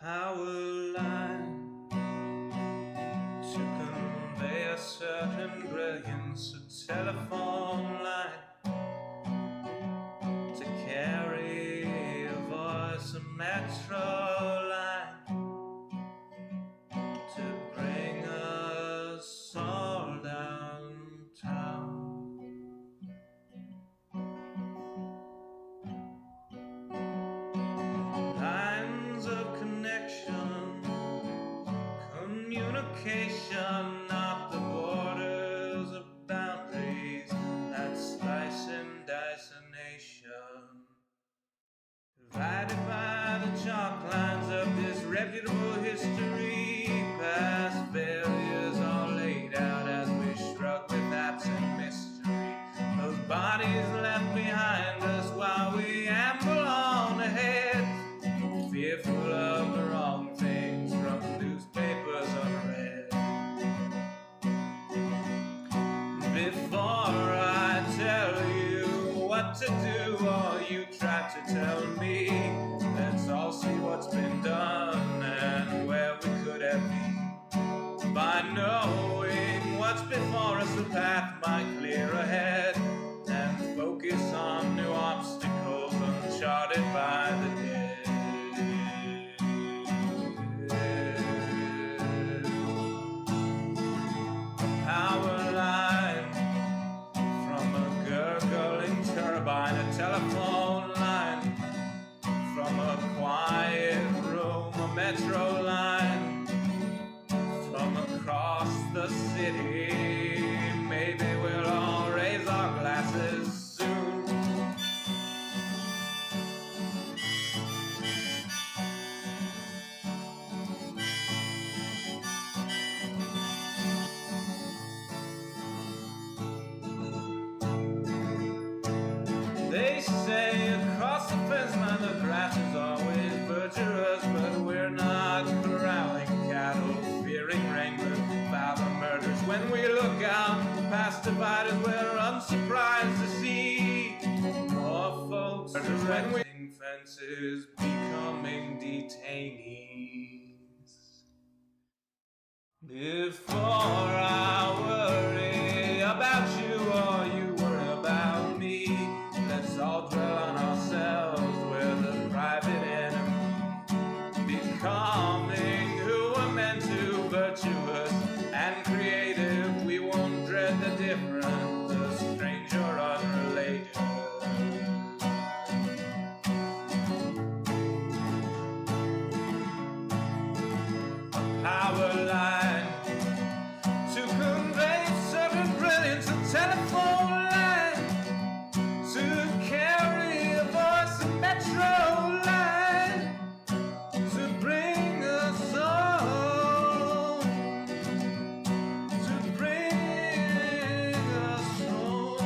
power line to convey a certain brilliance, a telephone line to carry a voice, a metro line to bring us all downtown. Lines of connection, communication, not the borders of boundaries that slice and dice a nation. Divided by the chalk lines of disreputable history, past failures are laid out as we shrug with absent mystery. Those bodies left behind us while we amble on ahead, fearful of the wrong things from newspapers unread. Before I tell you what to do or you try to tell me, let's all see what's been done and where we could have been. By knowing what's before us, the path might clear ahead and focus on new obstacles uncharted by the dead. A power line from a gurgling turbine, a telephone line from a quiet room, a metro line from across the city. Maybe we'll all raise our glasses soon. They say across the fence line the grass is always virtuous, but we're not corralling cattle, fearing rain, but foul murders. When we look out past dividers, we're unsurprised to see more folks erecting fences, becoming detainees. Before I worry about you or you worry about me, let's all dwell on ourselves, we're the private enemy. Becoming who we're meant to, virtuous and creative, we won't dread the different, the strange or unrelated. A power line to convey certain brilliance, a telephone line to carry a voice, a metro line to bring us all, to bring us home.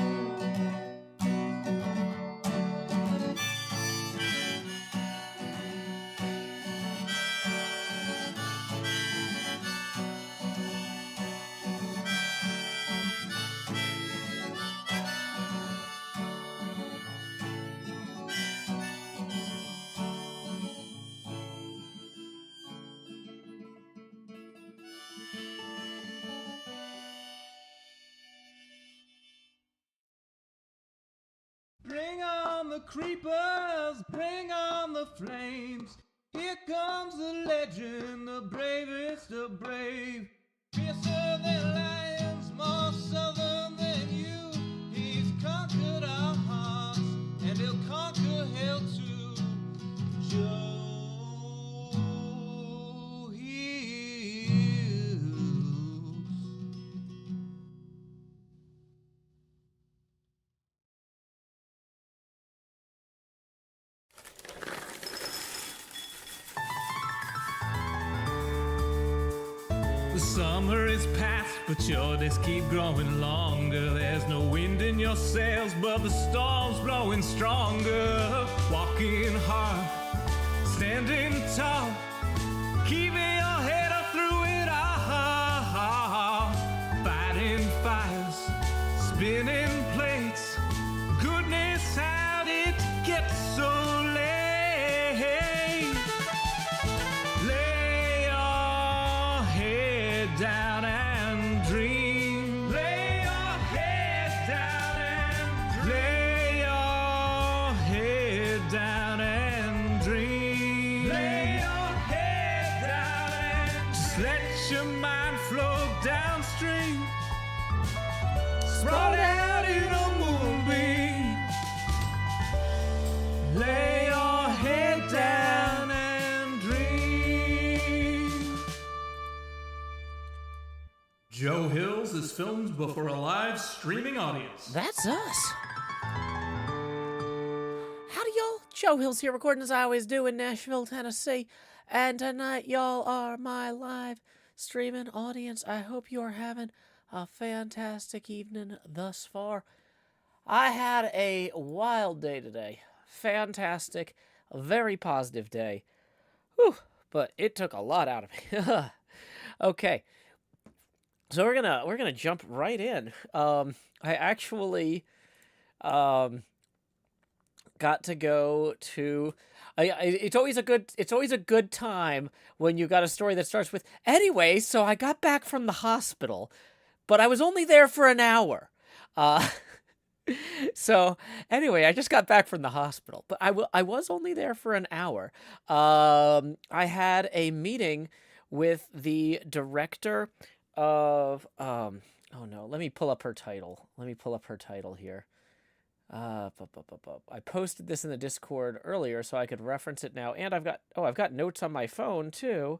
Bring on the creepers, bring on the flames. Here comes the legend, the bravest of brave. Fiercer than lions, more southern than you. He's conquered our hearts, and he'll conquer hell too. Joe Hughes. The summer is past, but your days keep growing longer. There's no wind in your sails, but the storm's blowing stronger. Walking hard, standing tall, keeping your head up through it all. Fighting fires, spinning plates. Goodness, how did it get so late? is filmed before a live streaming audience. That's us. Howdy, y'all. Joe Hills here, recording as I always do in Nashville, Tennessee. And tonight, y'all are my live streaming audience. I hope you are having a fantastic evening thus far. I had a wild day today. Fantastic, a very positive day. Whew, but it took a lot out of me. Okay. So we're gonna jump right in. I actually got to go to. It's always a good time when you got a story that starts with anyway. So I got back from the hospital, but I was only there for an hour. So anyway, I just got back from the hospital, but I was only there for an hour. I had a meeting with the director of oh no, let me pull up her title. Here. I posted this in the Discord earlier so I could reference it now, and I've got notes on my phone too.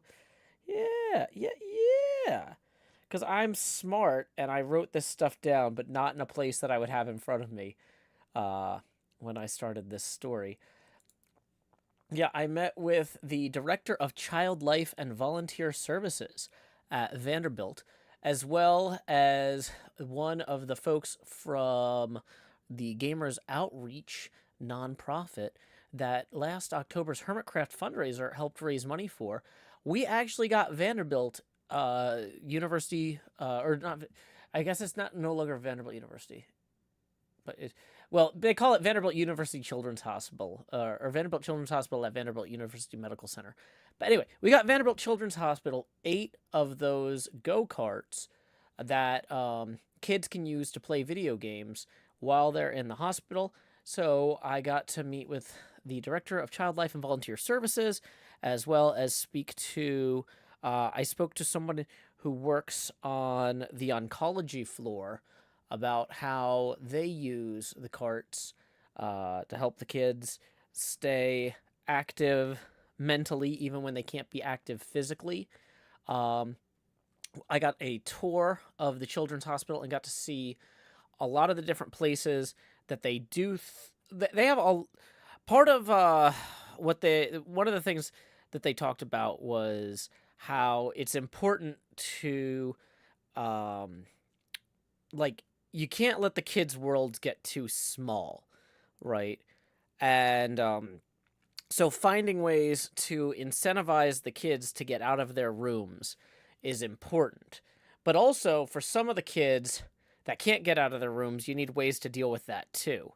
Yeah. Because I'm smart and I wrote this stuff down, but not in a place that I would have in front of me when I started this story. Yeah, I met with the Director of Child Life and Volunteer Services at Vanderbilt, as well as one of the folks from the Gamers Outreach nonprofit that last October's HermitCraft fundraiser helped raise money for. We actually got Vanderbilt University, or not, I guess it's no longer Vanderbilt University, but they call it Vanderbilt University Children's Hospital, or Vanderbilt Children's Hospital at Vanderbilt University Medical Center. But anyway, we got Vanderbilt Children's Hospital 8 of those go-karts that kids can use to play video games while they're in the hospital. So I got to meet with the Director of Child Life and Volunteer Services, as well as I spoke to someone who works on the oncology floor about how they use the carts to help the kids stay active mentally, even when they can't be active physically. I got a tour of the Children's Hospital and got to see a lot of the different places that they do. They have part of one of the things that they talked about was how it's important to you can't let the kids' worlds get too small, right? And so finding ways to incentivize the kids to get out of their rooms is important. But also, for some of the kids that can't get out of their rooms, you need ways to deal with that too,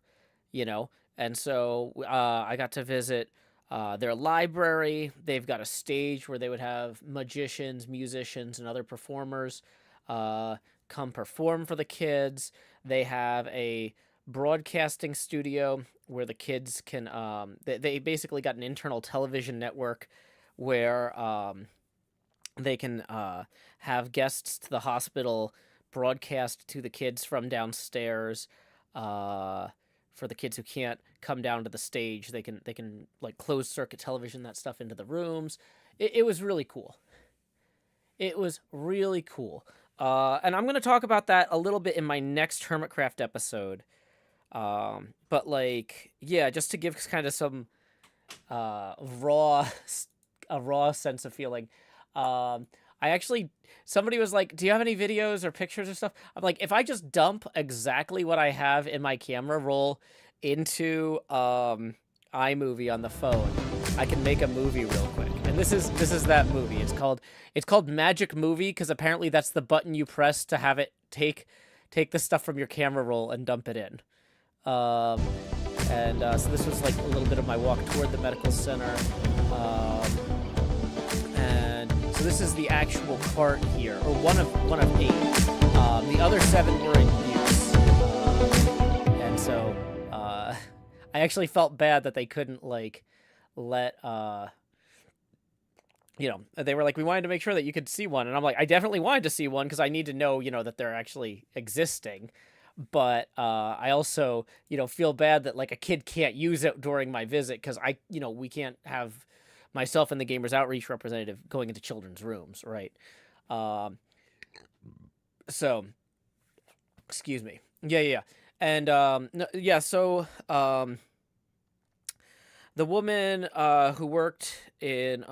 you know? And so I got to visit their library. They've got a stage where they would have magicians, musicians, and other performers come perform for the kids. They have a broadcasting studio where the kids can they basically got an internal television network where they can have guests to the hospital broadcast to the kids from downstairs. For the kids who can't come down to the stage, they can like closed circuit television that stuff into the rooms. It was really cool. And I'm going to talk about that a little bit in my next HermitCraft episode. But just to give kind of some a raw sense of feeling. Somebody was like, do you have any videos or pictures or stuff? I'm like, if I just dump exactly what I have in my camera roll into iMovie on the phone, I can make a movie real quick. And this is that movie. It's called Magic Movie because apparently that's the button you press to have it take the stuff from your camera roll and dump it in. So this was like a little bit of my walk toward the medical center. So this is the actual cart here, or one of 8. The other 7 were in use, and so I actually felt bad that they couldn't let they were like, we wanted to make sure that you could see one, and I'm like, I definitely wanted to see one because I need to know that they're actually existing, but I also feel bad that like a kid can't use it during my visit because we can't have myself and the Gamers Outreach representative going into children's rooms, right? So Excuse me. Yeah, yeah, yeah. And yeah, so the woman who worked in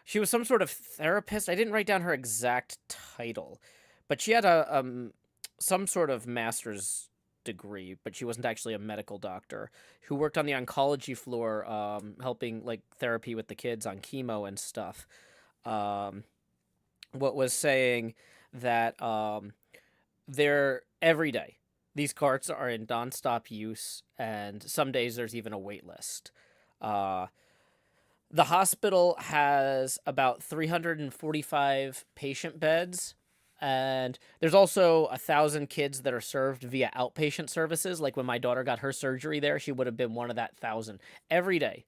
she was some sort of therapist. I didn't write down her exact title, but she had a some sort of master's degree, but she wasn't actually a medical doctor, who worked on the oncology floor, helping like therapy with the kids on chemo and stuff. Um, what was saying that they're every day. These carts are in nonstop use, and some days there's even a wait list. Uh, the hospital has about 345 patient beds, and there's also 1,000 kids that are served via outpatient services. Like when my daughter got her surgery there, she would have been one of that 1,000. Every day,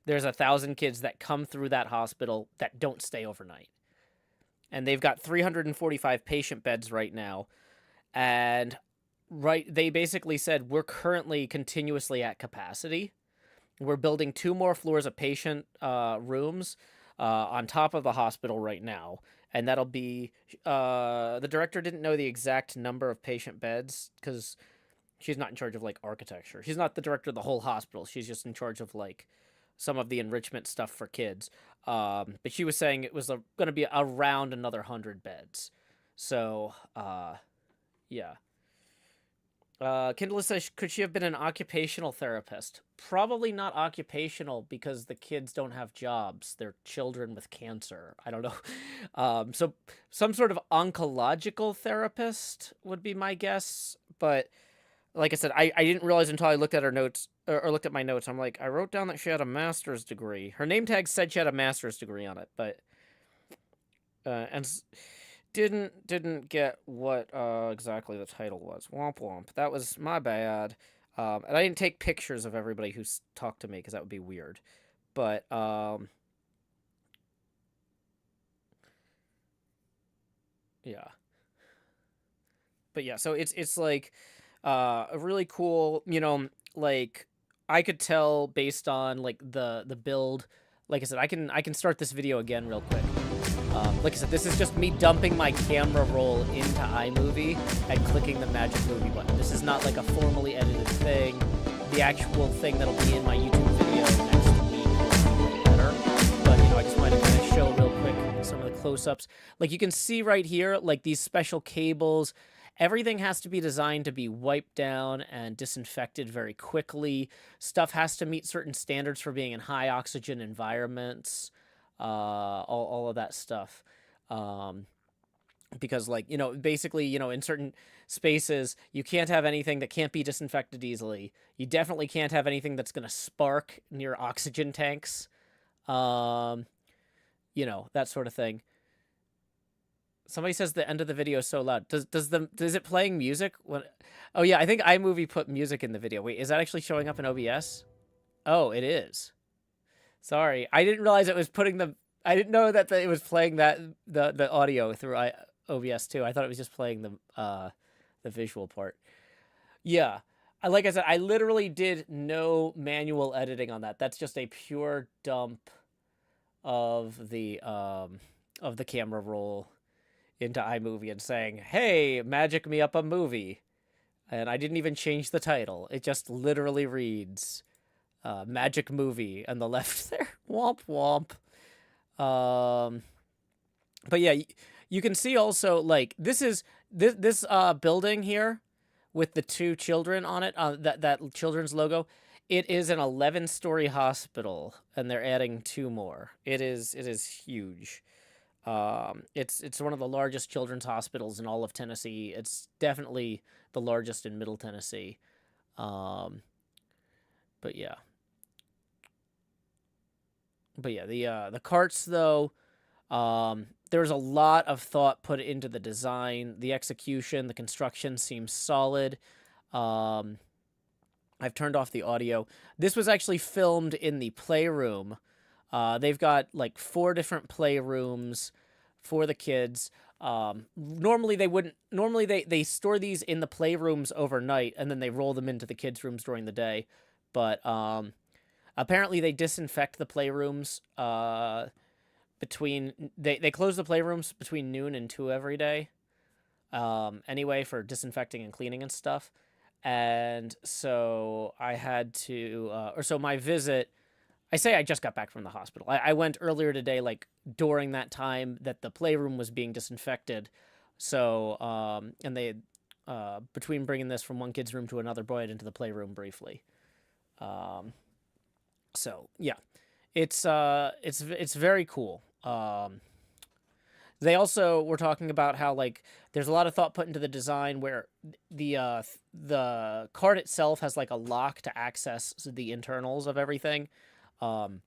there's 1,000 kids that come through that hospital that don't stay overnight. And they've got 345 patient beds right now. And they basically said, we're currently continuously at capacity. We're building 2 more floors of patient rooms on top of the hospital right now. And that'll be, the director didn't know the exact number of patient beds because she's not in charge of like architecture. She's not the director of the whole hospital. She's just in charge of like some of the enrichment stuff for kids. But she was saying it was going to be around another 100 beds. So, yeah. Kindle says, could she have been an occupational therapist? Probably not occupational because the kids don't have jobs. They're children with cancer. I don't know. So some sort of oncological therapist would be my guess. But like I said, I didn't realize until I looked at her notes or looked at my notes. I'm like, I wrote down that she had a master's degree. Her name tag said she had a master's degree on it, but didn't get what exactly the title was. Womp womp. That was my bad. And I didn't take pictures of everybody who's talked to me because that would be weird. But yeah. But yeah, so it's like a really cool, like I could tell based on like the build. Like I said, I can start this video again real quick. Like I said, this is just me dumping my camera roll into iMovie and clicking the magic movie button. This is not like a formally edited thing. The actual thing that'll be in my YouTube video next week will be way better. But, I just wanted to kind of show real quick some of the close-ups. Like you can see right here, like these special cables. Everything has to be designed to be wiped down and disinfected very quickly. Stuff has to meet certain standards for being in high oxygen environments. All of that stuff. Because like, basically, in certain spaces, you can't have anything that can't be disinfected easily. You definitely can't have anything that's going to spark near oxygen tanks. That sort of thing. Somebody says the end of the video is so loud. Is it playing music? Oh yeah, I think iMovie put music in the video. Wait, is that actually showing up in OBS? Oh, it is. Sorry, I didn't realize it was I didn't know that it was playing the audio through OBS too. I thought it was just playing the visual part. Yeah, like I said, I literally did no manual editing on that. That's just a pure dump of the camera roll into iMovie and saying, "Hey, magic me up a movie," and I didn't even change the title. It just literally reads. Magic movie on the left there. Womp womp. But yeah, you can see also like this building here with the 2 children on it, that children's logo. It is an 11-story hospital, and they're adding 2 more. It is huge. It's one of the largest children's hospitals in all of Tennessee. It's definitely the largest in Middle Tennessee. But yeah. The carts though, there's a lot of thought put into the design, the execution, the construction seems solid. I've turned off the audio. This was actually filmed in the playroom. They've got like 4 different playrooms for the kids. Normally they store these in the playrooms overnight and then they roll them into the kids' rooms during the day. But apparently they disinfect the playrooms they close the playrooms between noon and 2 every day. anyway, for disinfecting and cleaning and stuff. And so I had to, or so my visit, I say I just got back from the hospital. I went earlier today, like during that time that the playroom was being disinfected. So, and they, between bringing this from one kid's room to another, brought it into the playroom briefly. Um, so yeah, it's very cool. They also were talking about how like there's a lot of thought put into the design where the cart itself has like a lock to access the internals of everything, um,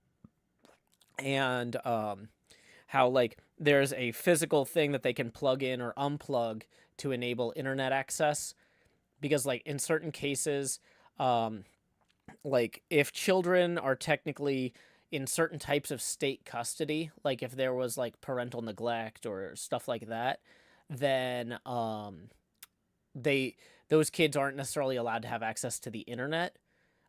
and how like there's a physical thing that they can plug in or unplug to enable internet access because like in certain cases, um, like if children are technically in certain types of state custody, like if there was like parental neglect or stuff like that, then they those kids aren't necessarily allowed to have access to the internet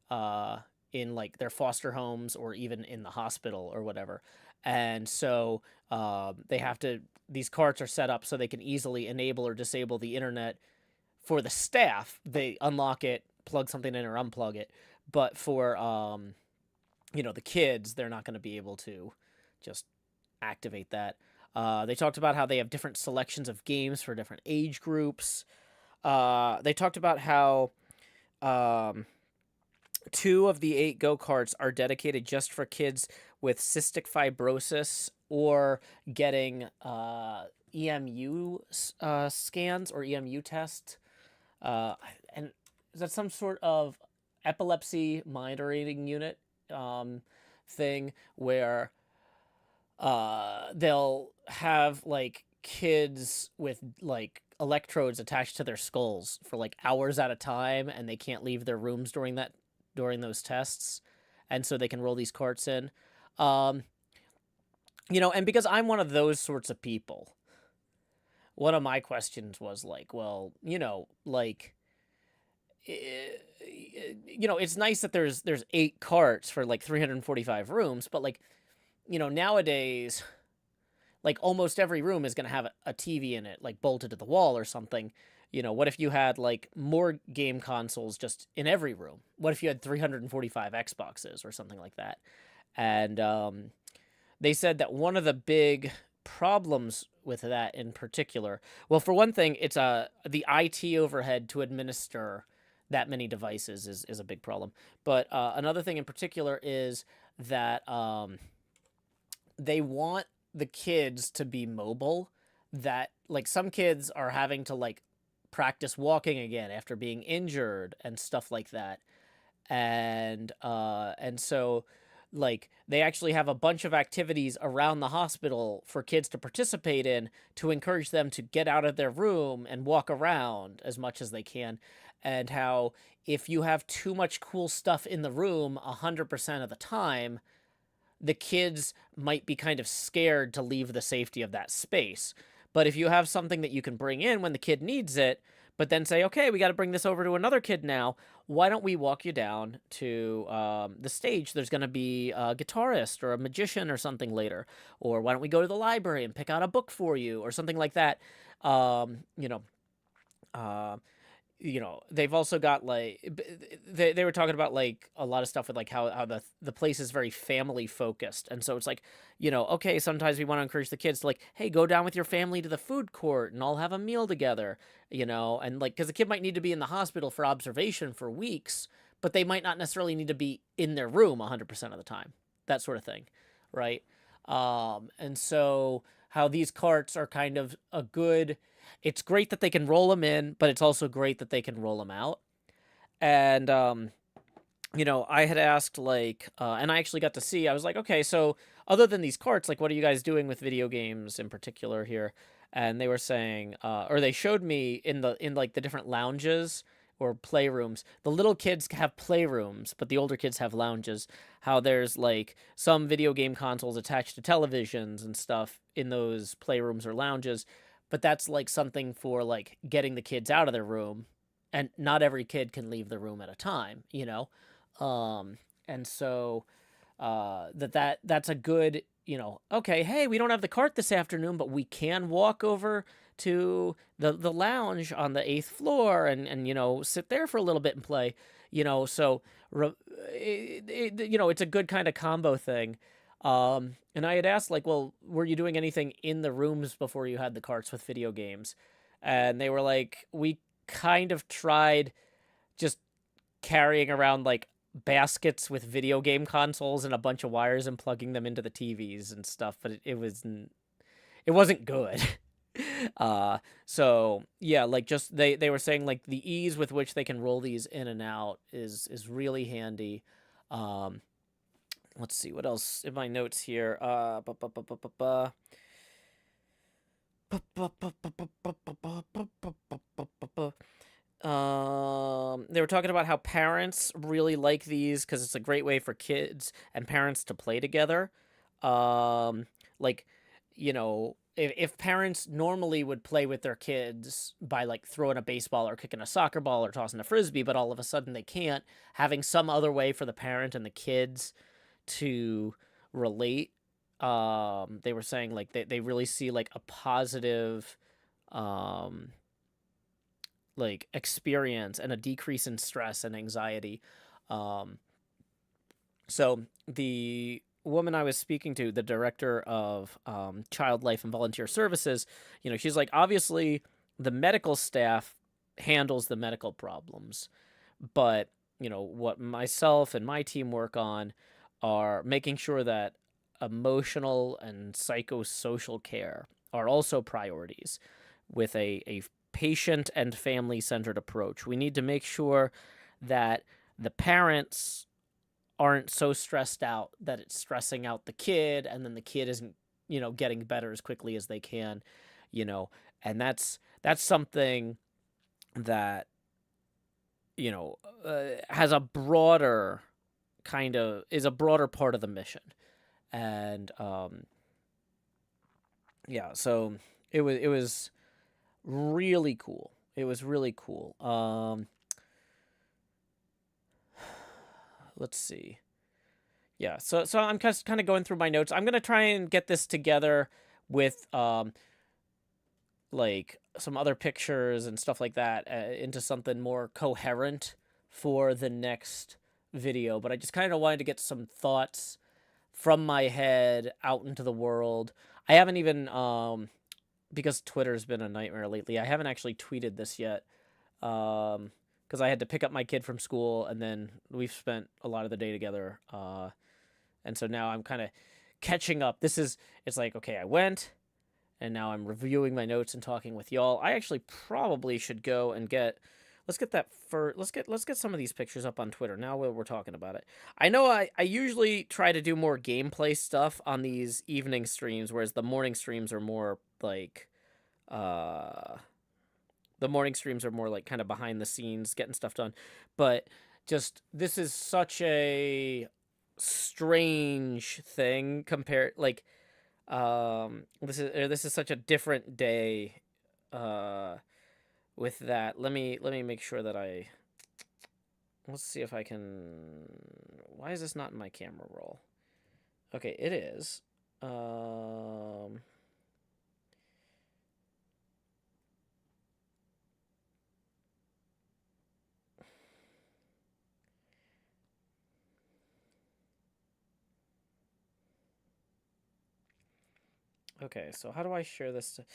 uh in like their foster homes or even in the hospital or whatever. And so they have to these carts are set up so they can easily enable or disable the internet for the staff. They unlock it, plug something in or unplug it. But for the kids, they're not going to be able to just activate that. They talked about how they have different selections of games for different age groups. They talked about how um, 2 of the 8 go-karts are dedicated just for kids with cystic fibrosis or getting EMU scans or EMU tests. And is that some sort of epilepsy monitoring unit thing where they'll have like kids with like electrodes attached to their skulls for like hours at a time, and they can't leave their rooms during those tests, and so they can roll these carts in. Um, and because I'm one of those sorts of people, one of my questions was like, well, like it's nice that there's 8 carts for like 345 rooms, but like, nowadays, like almost every room is going to have a TV in it, like bolted to the wall or something. What if you had like more game consoles just in every room? What if you had 345 Xboxes or something like that? And they said that one of the big problems with that in particular, well, for one thing, it's the IT overhead to administer that many devices is a big problem. But another thing in particular is that they want the kids to be mobile. That like some kids are having to like practice walking again after being injured and stuff like that. And so like they actually have a bunch of activities around the hospital for kids to participate in to encourage them to get out of their room and walk around as much as they can. And how if you have too much cool stuff in the room 100% of the time, the kids might be kind of scared to leave the safety of that space. But if you have something that you can bring in when the kid needs it, but then say, okay, we got to bring this over to another kid now, why don't we walk you down to the stage? There's going to be a guitarist or a magician or something later. Or why don't we go to the library and pick out a book for you or something like that? They've also got like they were talking about like a lot of stuff with like how the place is very family focused, and so it's like, okay, sometimes we want to encourage the kids to like, hey, go down with your family to the food court and all have a meal together, and like because the kid might need to be in the hospital for observation for weeks, but they might not necessarily need to be in their room 100% of the time, that sort of thing, right? And so how these carts are kind of a good, it's great that they can roll them in, but it's also great that they can roll them out. And, I had asked like, and I actually got to see, I was like, okay, so other than these carts, like, what are you guys doing with video games in particular here? And they were saying, or they showed me in like the different lounges or playrooms. The little kids have playrooms, but the older kids have lounges. How there's like some video game consoles attached to televisions and stuff in those playrooms or lounges, but that's like something for like getting the kids out of their room, and not every kid can leave the room at a time, and so that's a good, okay, hey, we don't have the cart this afternoon, but we can walk over to the lounge on the 8th floor and you know, sit there for a little bit and play, you know. So you know, it's a good kind of combo thing. And I had asked, like, well, were you doing anything in the rooms before you had the carts with video games? And they were like, we kind of tried just carrying around like baskets with video game consoles and a bunch of wires and plugging them into the TVs and stuff, but it wasn't good. So yeah, like, just they were saying, like, the ease with which they can roll these in and out is really handy. Let's see what else in my notes here. They were talking about how parents really like these because it's a great way for kids and parents to play together. Like, you know, if parents normally would play with their kids by, like, throwing a baseball or kicking a soccer ball or tossing a frisbee, but all of a sudden they can't, having some other way for the parent and the kids to relate. They were saying, like, they really see, like, a positive like, experience and a decrease in stress and anxiety. So the woman I was speaking to, the director of child life and volunteer services, you know, she's like, obviously the medical staff handles the medical problems, but, you know, what myself and my team work on are making sure that emotional and psychosocial care are also priorities with a patient and family-centered approach. We need to make sure that the parents aren't so stressed out that it's stressing out the kid, and then the kid isn't, you know, getting better as quickly as they can, you know. And that's something that, you know, has a broader is a broader part of the mission. And yeah, so it was really cool. It was really cool. Let's see. Yeah, so I'm kind of going through my notes. I'm gonna try and get this together with like some other pictures and stuff like that into something more coherent for the next video. But I just kind of wanted to get some thoughts from my head out into the world. I haven't even because Twitter's been a nightmare lately, I haven't actually tweeted this yet. Because I had to pick up my kid from school, and then we've spent a lot of the day together. And so now I'm kind of catching up. It's like, okay, I went, and now I'm reviewing my notes and talking with y'all. I actually probably should go and let's get some of these pictures up on Twitter now while we're talking about it. I know I usually try to do more gameplay stuff on these evening streams, whereas the morning streams are more like, kind of behind the scenes, getting stuff done. But just, this is such a strange thing compared, like, this is such a different day with that. Let me make sure that let's see if I can. Why is this not in my camera roll? Okay, it is. Okay, so how do I share this to...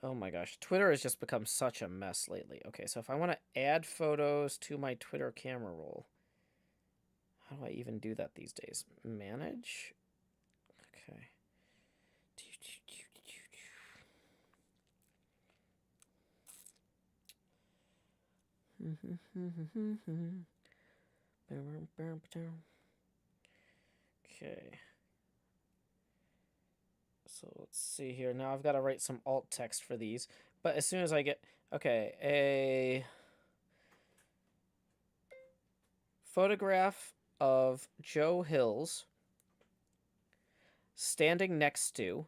Oh my gosh, Twitter has just become such a mess lately. Okay, so if I want to add photos to my Twitter camera roll, how do I even do that these days? Manage? Okay. Okay. So let's see here. Now I've got to write some alt text for these. But as soon as I get... Okay, a photograph of Joe Hills standing next to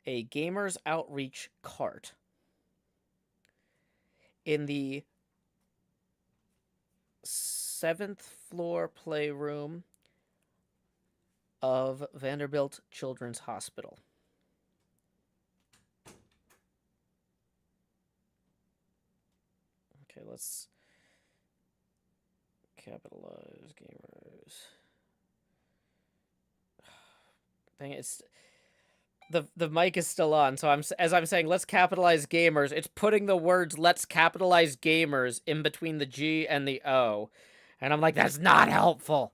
a Gamers Outreach cart in the 7th floor playroom of Vanderbilt Children's Hospital. Okay, let's capitalize gamers. Dang it, it's the mic is still on, so as I'm saying let's capitalize gamers, it's putting the words let's capitalize gamers in between the G and the O. And I'm like, that's not helpful.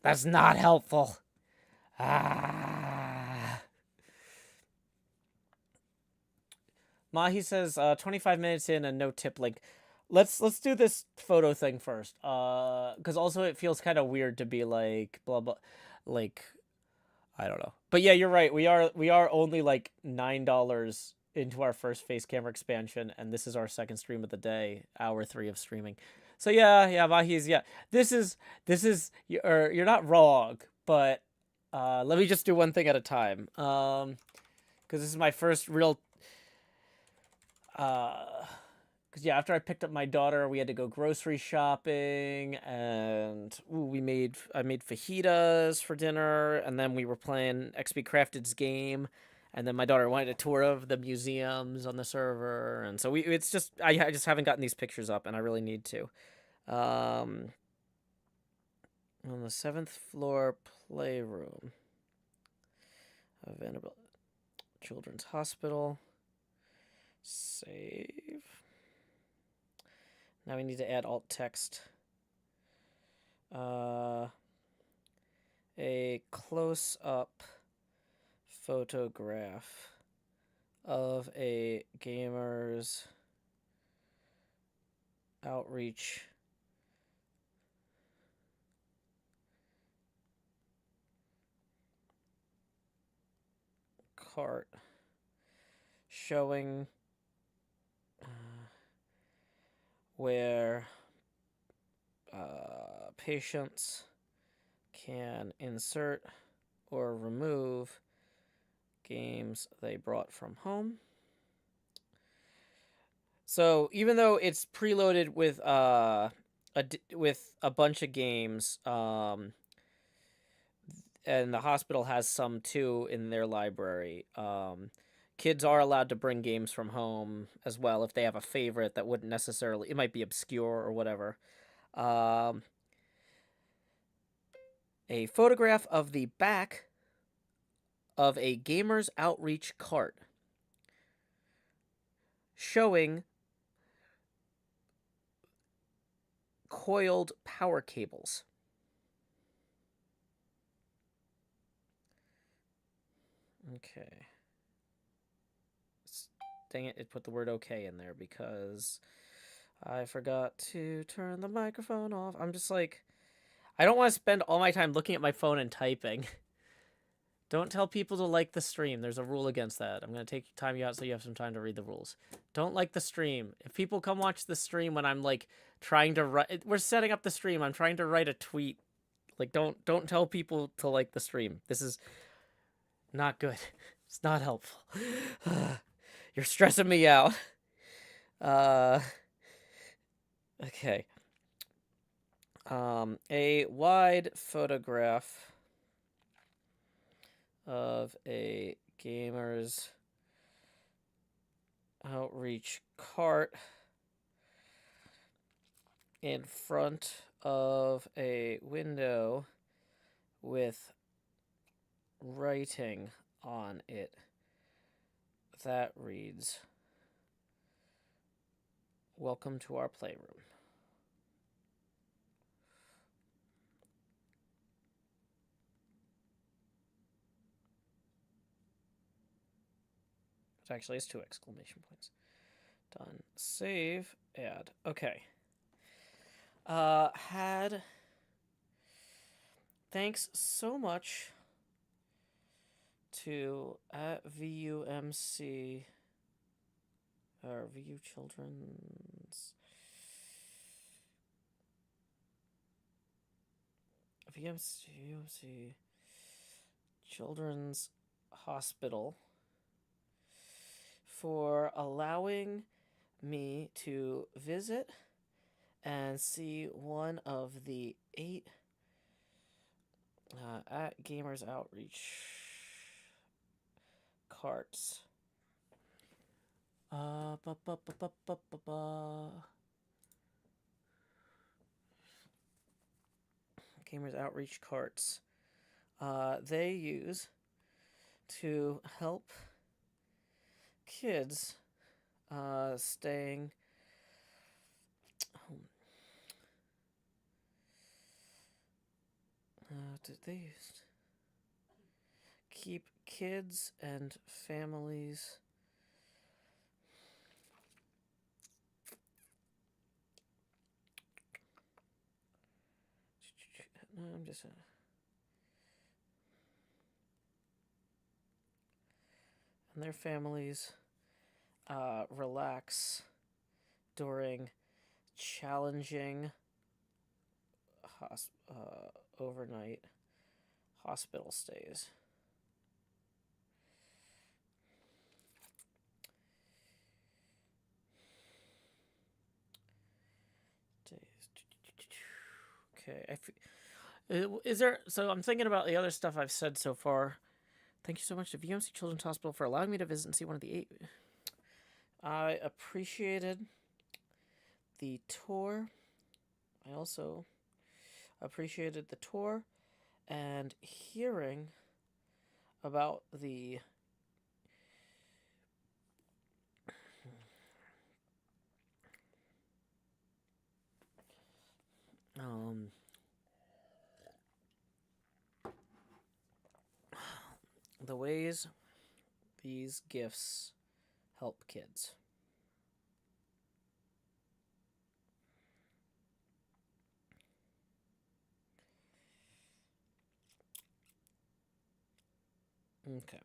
That's not helpful. Ah. Mahi says 25 minutes in and no tip link. Let's do this photo thing first. Cuz also it feels kind of weird to be like blah blah like I don't know. But yeah, you're right. We are only like $9 into our first face camera expansion, and this is our second stream of the day, hour 3 of streaming. So yeah, Mahi's This is you're not wrong, but let me just do one thing at a time. Because this is my first real because yeah, after I picked up my daughter, we had to go grocery shopping, and I made fajitas for dinner, and then we were playing XP Crafted's game, and then my daughter wanted a tour of the museums on the server, and so it's just I just haven't gotten these pictures up, and I really need to. On the 7th floor playroom of Vanderbilt Children's Hospital. Save. Now we need to add alt text. A close-up photograph of a gamer's outreach cart showing where patients can insert or remove games they brought from home. So even though it's preloaded with a bunch of games, and the hospital has some too in their library, kids are allowed to bring games from home as well if they have a favorite that wouldn't necessarily, it might be obscure or whatever. A photograph of the back of a gamer's outreach cart showing coiled power cables. Okay. Dang it, it put the word okay in there because I forgot to turn the microphone off. I'm just like, I don't want to spend all my time looking at my phone and typing. Don't tell people to like the stream. There's a rule against that. I'm going to take time you out so you have some time to read the rules. Don't like the stream. If people come watch the stream when I'm like trying to write, we're setting up the stream. I'm trying to write a tweet. Like don't tell people to like the stream. This is not good. It's not helpful. You're stressing me out. Okay. A wide photograph of a gamer's outreach cart in front of a window with writing on it that reads, "Welcome to our playroom." It actually is 2 exclamation points. Done. Save. Add. Okay. Thanks so much to @VUMC or VU Children's VUMC Children's Hospital for allowing me to visit and see one of the 8 at Gamers Outreach carts. gamers outreach carts they use to help kids staying home. Did they use keep kids and families no, I'm just and their families relax during challenging overnight hospital stays. Okay, is there? So I'm thinking about the other stuff I've said so far. Thank you so much to VMC Children's Hospital for allowing me to visit and see one of the 8. I appreciated the tour. I also appreciated the tour and hearing about the the ways these gifts help kids. Okay.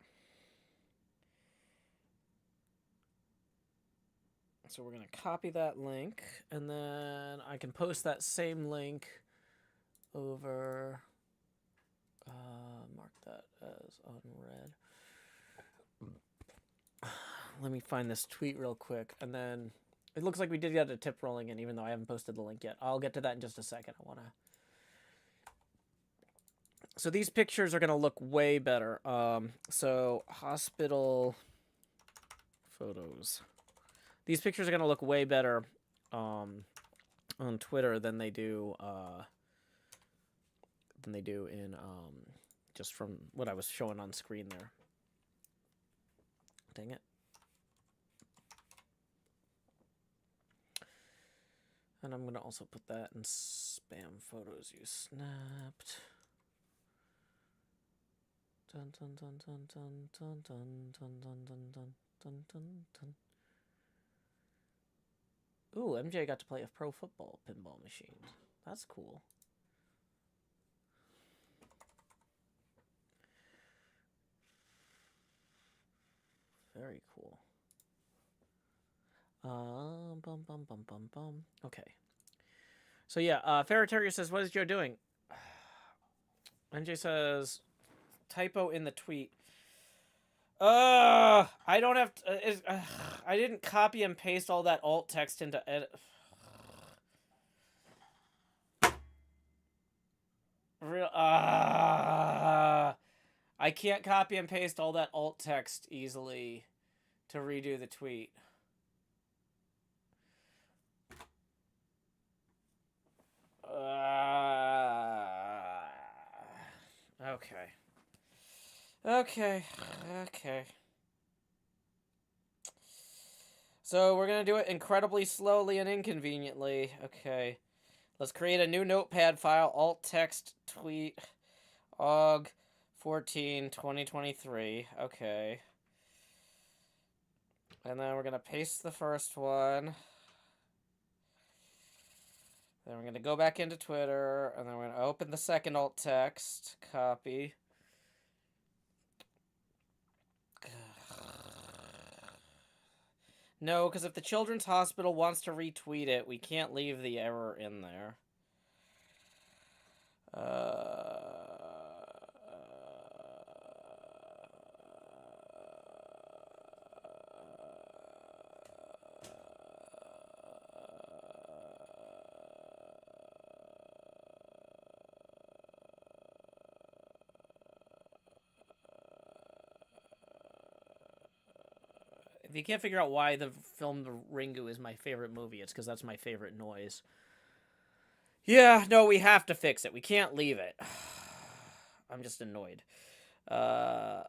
So we're going to copy that link, and then I can post that same link over... mark that as unread. Let me find this tweet real quick, and then... It looks like we did get a tip rolling in, even though I haven't posted the link yet. I'll get to that in just a second. I want to... So these pictures are going to look way better. So hospital photos. These pictures are going to look way better on Twitter than they do in just from what I was showing on screen there. Dang it. And I'm going to also put that in spam photos you snapped. Dun dun dun dun dun dun dun dun dun dun dun dun dun dun. Ooh, MJ got to play a pro football pinball machine. That's cool. Very cool. Bum bum bum bum bum. Okay. So yeah, Ferretario says, "What is Joe doing?" MJ says, "Typo in the tweet." I don't have to, I didn't copy and paste all that alt text into edit. Real. I can't copy and paste all that alt text easily to redo the tweet. Okay. Okay. So we're going to do it incredibly slowly and inconveniently. Okay. Let's create a new notepad file. Alt text tweet. Og 14 2023. Okay. And then we're going to paste the first one. Then we're going to go back into Twitter. And then we're going to open the second alt text. Copy. No, because if the Children's Hospital wants to retweet it, we can't leave the error in there. If you can't figure out why the film The Ringu is my favorite movie, it's because that's my favorite noise. Yeah, no, we have to fix it. We can't leave it. I'm just annoyed. I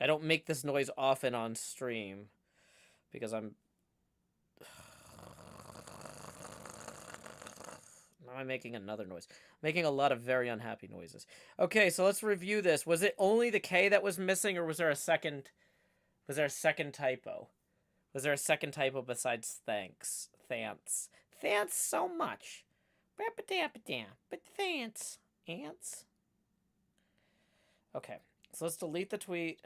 don't make this noise often on stream because I'm... Now I'm making another noise. I'm making a lot of very unhappy noises. Okay, so let's review this. Was it only the K that was missing, or was there a second... Was there a second typo? Was there a second typo besides thanks? Thanks. Thanks so much. But thanks. Ants? Okay, so let's delete the tweet.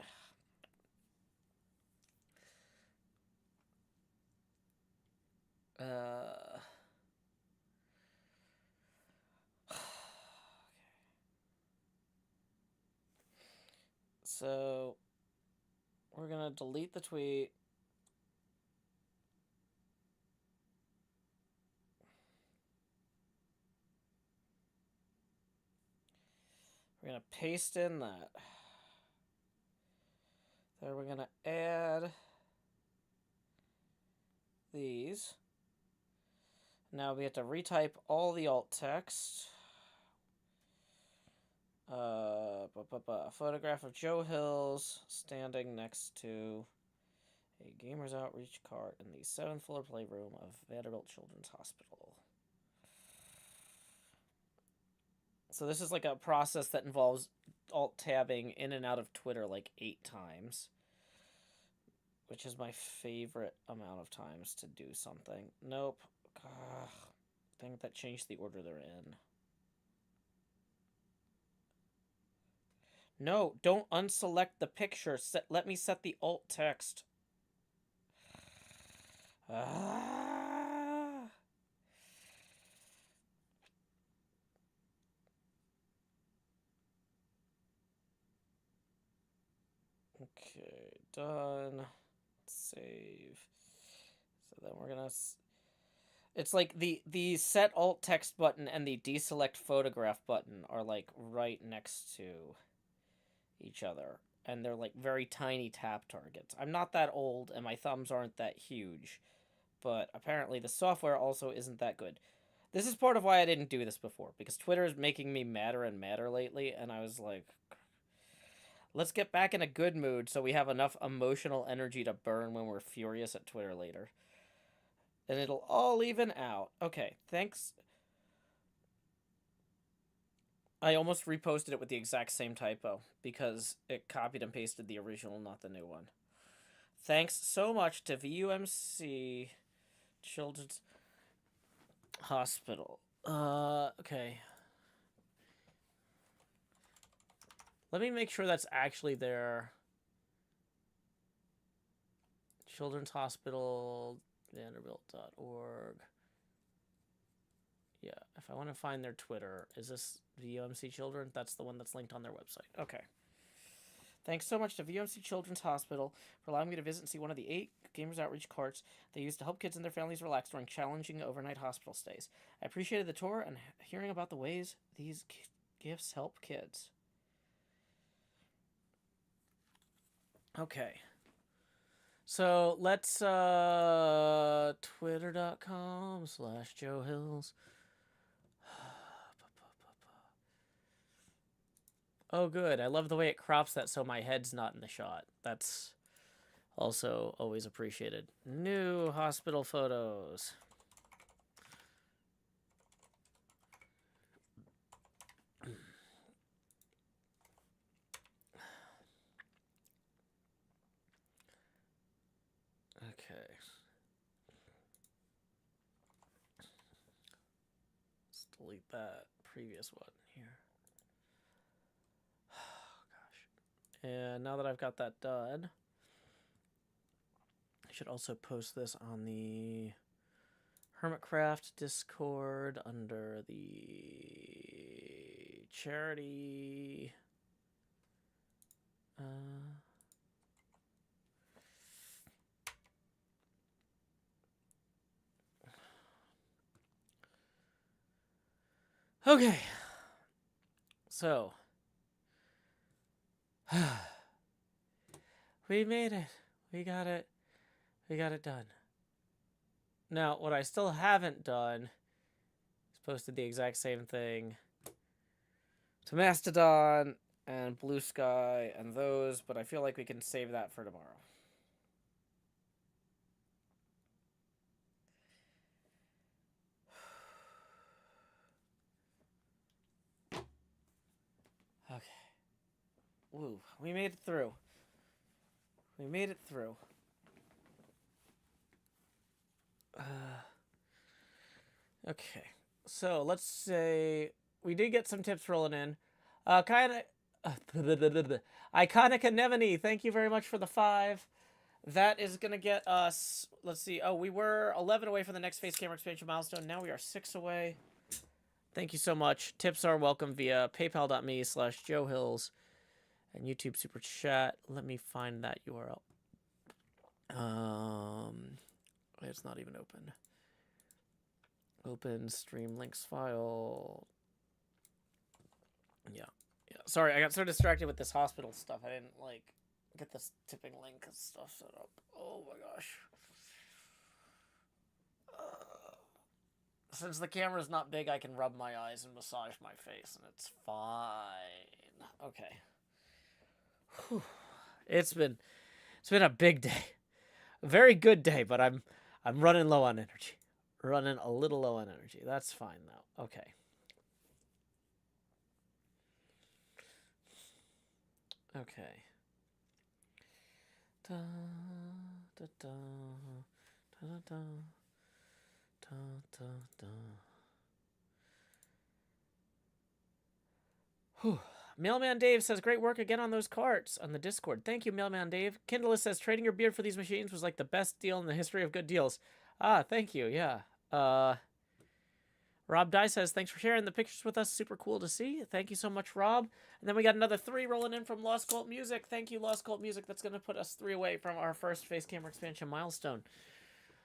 So we're gonna delete the tweet. We're gonna paste in that. Then we're gonna add these. Now we have to retype all the alt text. A photograph of Joe Hills standing next to a gamer's outreach cart in the 7th floor playroom of Vanderbilt Children's Hospital. So this is like a process that involves alt-tabbing in and out of Twitter like 8 times. Which is my favorite amount of times to do something. Nope. Ugh. I think that changed the order they're in. No, don't unselect the picture. Let me set the alt text. Ah. Okay, done. Save. So then we're gonna... It's like the set alt text button and the deselect photograph button are like right next to each other. And they're like very tiny tap targets. I'm not that old and my thumbs aren't that huge. But apparently the software also isn't that good. This is part of why I didn't do this before. Because Twitter is making me madder and madder lately. And I was like... Let's get back in a good mood so we have enough emotional energy to burn when we're furious at Twitter later. And it'll all even out. Okay, thanks. I almost reposted it with the exact same typo because it copied and pasted the original, not the new one. Thanks so much to VUMC Children's Hospital. Okay. Let me make sure that's actually their Children's Hospital, Vanderbilt.org. Yeah, if I want to find their Twitter, is this VUMC Children? That's the one that's linked on their website. Okay. Thanks so much to VUMC Children's Hospital for allowing me to visit and see one of the 8 Gamers Outreach carts they use to help kids and their families relax during challenging overnight hospital stays. I appreciated the tour and hearing about the ways these gifts help kids. Okay. So let's twitter.com/Joe Hills. Oh, good. I love the way it crops that so my head's not in the shot. That's also always appreciated. New hospital photos. Okay. Let's delete that previous one here. Oh, gosh. And now that I've got that done, I should also post this on the HermitCraft Discord under the charity. Okay. So. We made it. We got it. We got it done. Now, what I still haven't done is posted the exact same thing to Mastodon and Blue Sky and those, but I feel like we can save that for tomorrow. Okay. Woo, we made it through. We made it through. Okay, so let's say we did get some tips rolling in. Iconic Anemone, thank you very much for the 5. That is going to get us, let's see, oh, we were 11 away from the next face camera expansion milestone. Now we are 6 away. Thank you so much. Tips are welcome via paypal.me/JoeHills and YouTube Super Chat. Let me find that URL. It's not even open. Open stream links file. Yeah. Sorry, I got so distracted with this hospital stuff. I didn't like get this tipping link and stuff set up. Oh my gosh. Since the camera's not big, I can rub my eyes and massage my face, and it's fine. Okay. Whew. It's been a big day. A very good day, but I'm running low on energy. Running a little low on energy. That's fine though. Okay. Okay. Da, da, da, da, da, da, da, da. Whew. Mailman Dave says, great work again on those carts on the Discord. Thank you, Mailman Dave. Kindless says, trading your beard for these machines was like the best deal in the history of good deals. Ah, thank you, yeah. Rob Dye says, thanks for sharing the pictures with us. Super cool to see. Thank you so much, Rob. And then we got another 3 rolling in from Lost Cult Music. Thank you, Lost Cult Music. That's going to put us 3 away from our first face camera expansion milestone.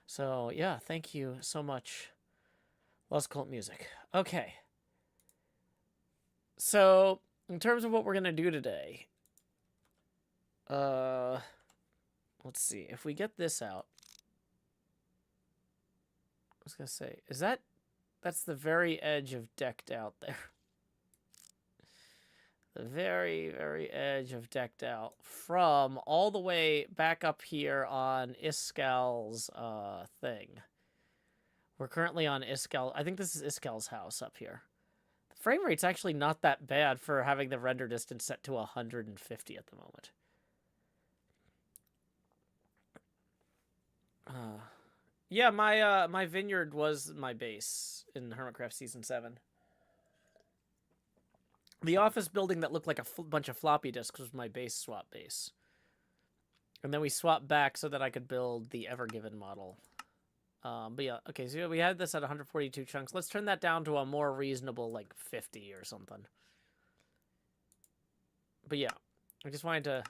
So, yeah, thank you so much, Lost Cult Music. Okay. So, in terms of what we're going to do today, let's see. If we get this out, I was going to say, that's the very edge of decked out there. The very, very edge of decked out from all the way back up here on Iskal's thing. We're currently on Iskal. I think this is Iskal's house up here. The frame rate's actually not that bad for having the render distance set to 150 at the moment. Yeah, my vineyard was my base in HermitCraft Season 7. The office building that looked like a bunch of floppy disks was my base swap base. And then we swapped back so that I could build the Evergiven model. But yeah, okay, so we had this at 142 chunks. Let's turn that down to a more reasonable, like, 50 or something. But yeah, I just wanted to...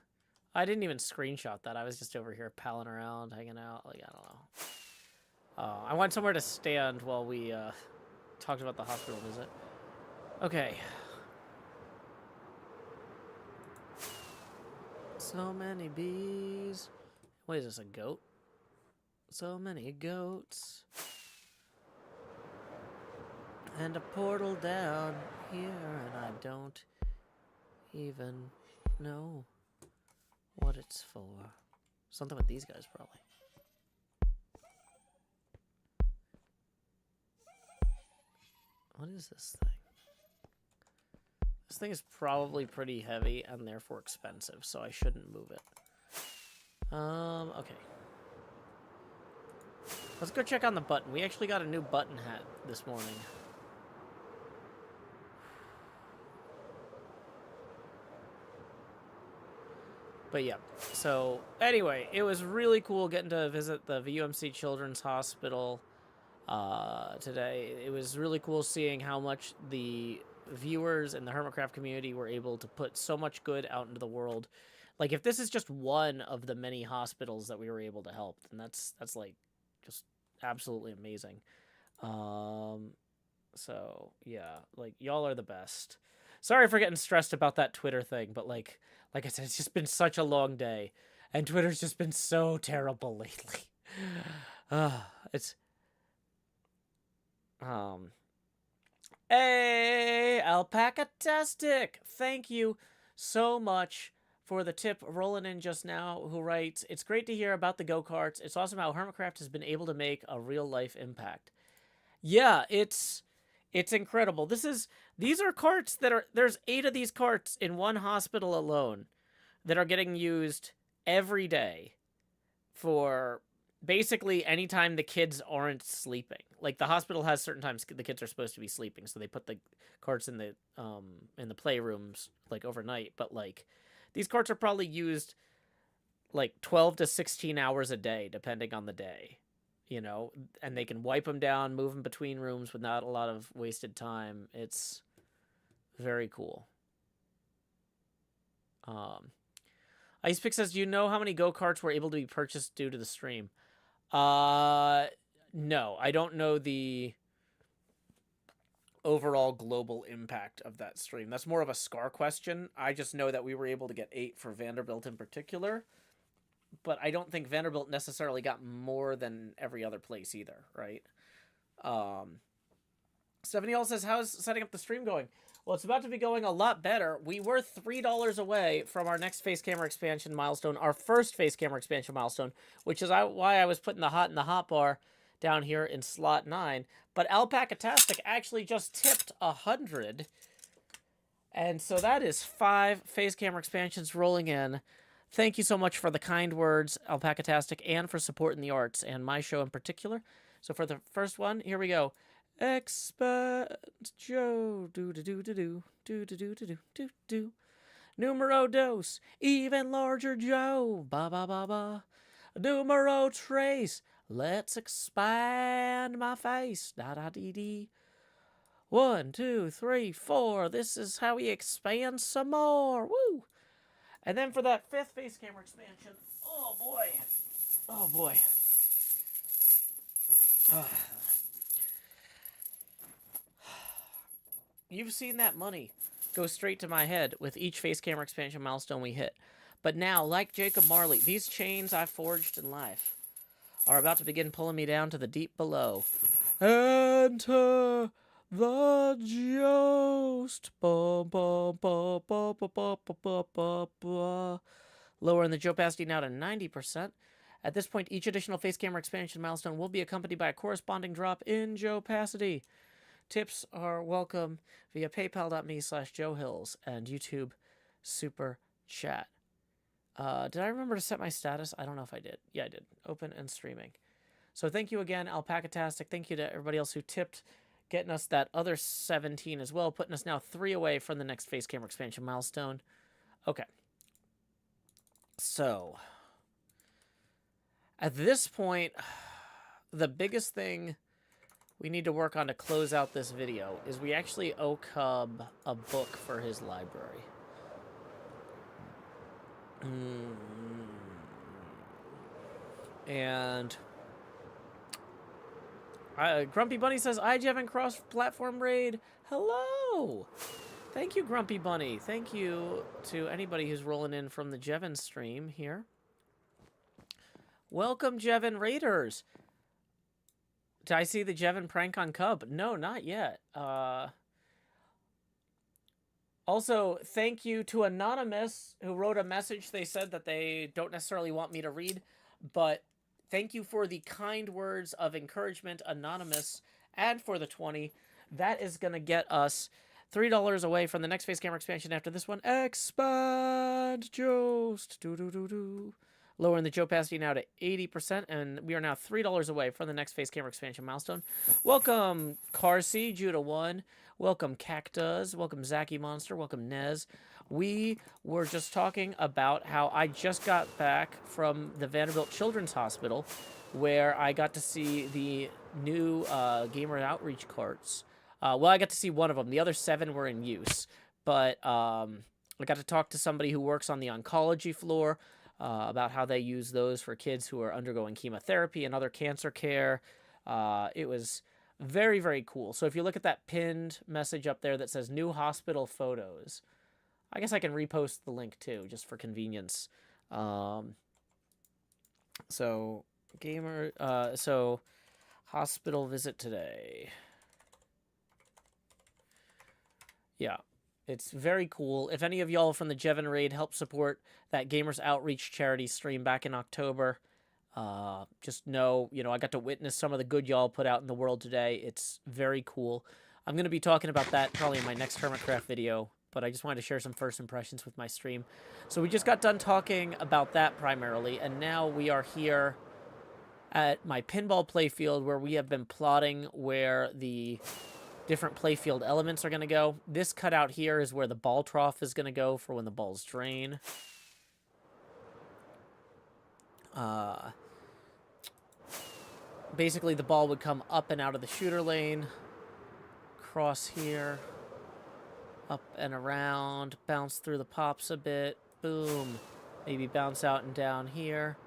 I didn't even screenshot that. I was just over here palling around, hanging out. Like, I don't know. I want somewhere to stand while we talked about the hospital visit. Okay. So many bees. What is this, a goat? So many goats. And a portal down here, and I don't even know what it's for. Something with these guys, probably. What is this thing? This thing is probably pretty heavy and therefore expensive, so I shouldn't move it. Okay. Let's go check on the button. We actually got a new button hat this morning. But yeah, so anyway, it was really cool getting to visit the VUMC Children's Hospital today. It was really cool seeing how much the viewers and the HermitCraft community were able to put so much good out into the world. Like, if this is just one of the many hospitals that we were able to help, then that's like just absolutely amazing. So yeah, like, y'all are the best. Sorry for getting stressed about that Twitter thing, but like I said, it's just been such a long day, and Twitter's just been so terrible lately. Um, hey, Alpaca-tastic! Thank you so much for the tip rolling in just now, who writes, it's great to hear about the go-karts. It's awesome how HermitCraft has been able to make a real-life impact. Yeah, it's incredible. These are carts that are, there's 8 of these carts in one hospital alone that are getting used every day for basically anytime the kids aren't sleeping. Like, the hospital has certain times the kids are supposed to be sleeping, so they put the carts in the playrooms like overnight. But like, these carts are probably used like 12 to 16 hours a day, depending on the day, you know, and they can wipe them down, move them between rooms without a lot of wasted time. It's very cool. Icepick says, do you know how many go-karts were able to be purchased due to the stream? No, I don't know the overall global impact of that stream. That's more of a Scar question. I just know that we were able to get 8 for Vanderbilt in particular, but I don't think Vanderbilt necessarily got more than every other place either, right? Stephanie all says, how's setting up the stream going? Well, it's about to be going a lot better. We were $3 away from our next face camera expansion milestone, our first face camera expansion milestone, which is why I was putting the hot in the hot bar down here in slot 9. But Alpaca-tastic actually just tipped 100. And so that is 5 face camera expansions rolling in. Thank you so much for the kind words, Alpaca-tastic, and for supporting the arts and my show in particular. So for the first one, here we go. Expand Joe, do do do do do do do do do do do. Numero dos, even larger Joe, ba ba ba ba. Numero tres, let's expand my face, da da dee dee. 1, 2, 3, 4. This is how we expand some more. Woo! And then for that 5th face camera expansion, oh boy, oh boy. You've seen that money go straight to my head with each face camera expansion milestone we hit. But now, like Jacob Marley, these chains I forged in life are about to begin pulling me down to the deep below. Enter the joust. Ba, ba, ba, ba, ba, ba, ba, ba, ba. Lowering the opacity now to 90%. At this point, each additional face camera expansion milestone will be accompanied by a corresponding drop in opacity. Tips are welcome via paypal.me/JoeHills and YouTube Super Chat. Did I remember to set my status? I don't know if I did. Yeah, I did. Open and streaming. So thank you again, Alpaca-tastic. Thank you to everybody else who tipped, getting us that other 17 as well, putting us now 3 away from the next face camera expansion milestone. Okay. So, at this point, the biggest thing we need to work on to close out this video is we actually owe Cub a book for his library. And Grumpy Bunny says, I Jevin cross-platform raid. Hello! Thank you, Grumpy Bunny. Thank you to anybody who's rolling in from the Jevin stream here. Welcome, Jevin Raiders. Did I see the Jevin prank on Cub? No, not yet. Also, thank you to Anonymous, who wrote a message. They said that they don't necessarily want me to read, but thank you for the kind words of encouragement, Anonymous, and for the 20. That is going to get us $3 away from the next face camera expansion after this one. Expand Jost. Do-do-do-do. Lowering the opacity now to 80%, and we are now $3 away from the next face camera expansion milestone. Welcome, Carsey, Judah 1. Welcome, Cactus. Welcome, Zacky Monster. Welcome, Nez. We were just talking about how I just got back from the Vanderbilt Children's Hospital, where I got to see the new gamer outreach carts. Well, I got to see one of them. The other 7 were in use, but I got to talk to somebody who works on the oncology floor, about how they use those for kids who are undergoing chemotherapy and other cancer care. It was very, very cool. So if you look at that pinned message up there that says new hospital photos, I guess I can repost the link too, just for convenience. So hospital visit today. Yeah, it's very cool. If any of y'all from the Jevon raid helped support that Gamers Outreach charity stream back in October, just know, I got to witness some of the good y'all put out in the world today. It's very cool. I'm going to be talking about that probably in my next HermitCraft video, but I just wanted to share some first impressions with my stream. So we just got done talking about that primarily, and now we are here at my pinball playfield where we have been plotting where the different playfield elements are going to go. This cutout here is where the ball trough is going to go for when the balls drain. Basically, the ball would come up and out of the shooter lane, cross here, up and around, bounce through the pops a bit, boom, maybe bounce out and down here,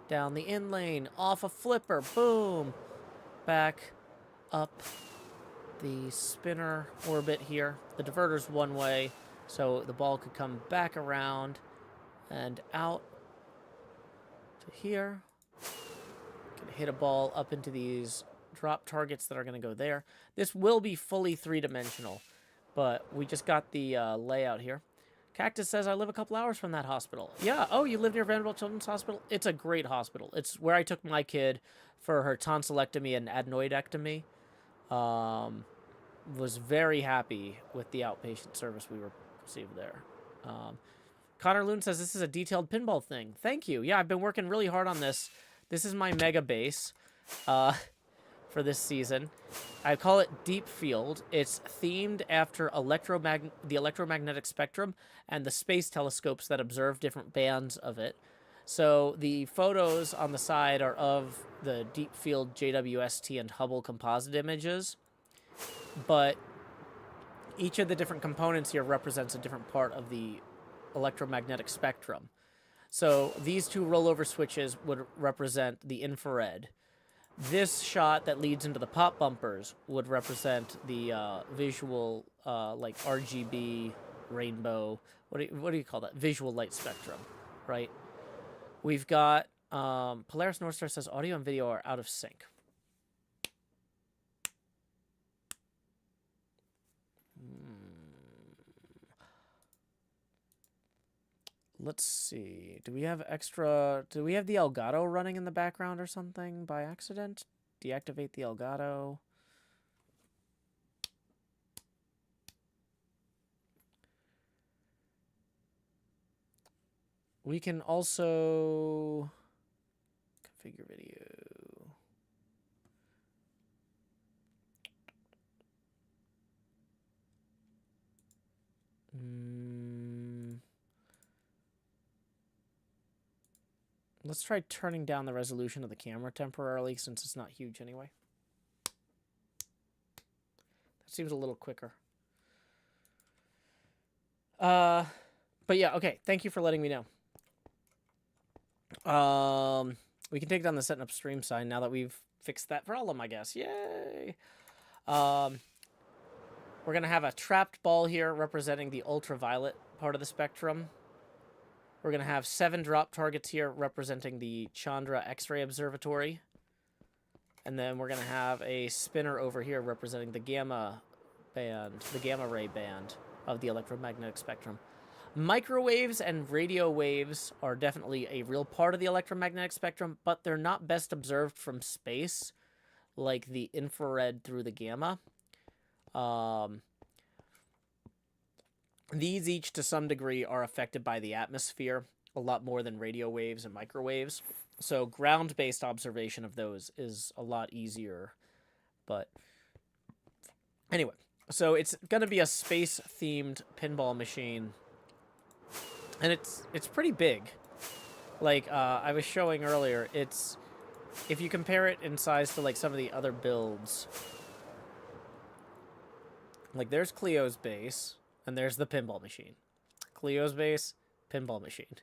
down the in lane, off a flipper, boom, back up the spinner orbit here. The diverter's one way, so the ball could come back around and out to here. Can hit a ball up into these drop targets that are going to go there. This will be fully three-dimensional, but we just got the layout here. Cactus says, I live a couple hours from that hospital. Yeah, oh, you live near Vanderbilt Children's Hospital? It's a great hospital. It's where I took my kid for her tonsillectomy and adenoidectomy. Was very happy with the outpatient service we received there. Connor Loon says, this is a detailed pinball thing. Thank you. Yeah, I've been working really hard on this. This is my mega base for this season. I call it Deep Field. It's themed after the electromagnetic spectrum and the space telescopes that observe different bands of it. So the photos on the side are of the Deep Field JWST and Hubble composite images, but each of the different components here represents a different part of the electromagnetic spectrum. So these two rollover switches would represent the infrared. This shot that leads into the pop bumpers would represent the visual, like RGB, rainbow, what do you call that? Visual light spectrum, right? We've got, Polaris North Star says audio and video are out of sync. Let's see. Do we have the Elgato running in the background or something by accident? Deactivate the Elgato. We can also configure video. Let's try turning down the resolution of the camera temporarily since it's not huge anyway. That seems a little quicker. But yeah, okay. Thank you for letting me know. We can take down the setting up stream sign now that we've fixed that problem, I guess. Yay! We're going to have a trapped ball here representing the ultraviolet part of the spectrum. We're going to have 7 drop targets here representing the Chandra X-ray Observatory. And then we're going to have a spinner over here representing the gamma ray band of the electromagnetic spectrum. Microwaves and radio waves are definitely a real part of the electromagnetic spectrum, but they're not best observed from space like the infrared through the gamma. These each, to some degree, are affected by the atmosphere a lot more than radio waves and microwaves. So ground-based observation of those is a lot easier. But anyway, so it's going to be a space-themed pinball machine. And it's pretty big. Like I was showing earlier, if you compare it in size to like some of the other builds, like there's Cleo's base. And there's the pinball machine. Cleo's base, pinball machine.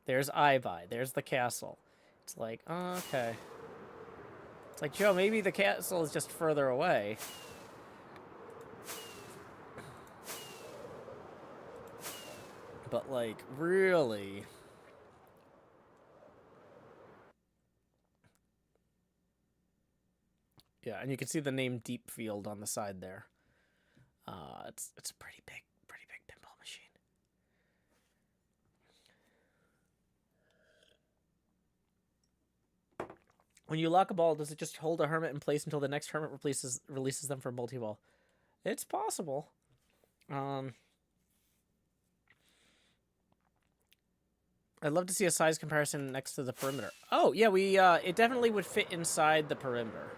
There's iBuy. There's the castle. It's like, oh, okay. It's like, Joe, maybe the castle is just further away. But, like, really... Yeah, and you can see the name Deep Field on the side there. It's a pretty big pinball machine. When you lock a ball, does it just hold a hermit in place until the next hermit releases them for multi-ball? It's possible. I'd love to see a size comparison next to the perimeter. Oh, yeah, it definitely would fit inside the perimeter.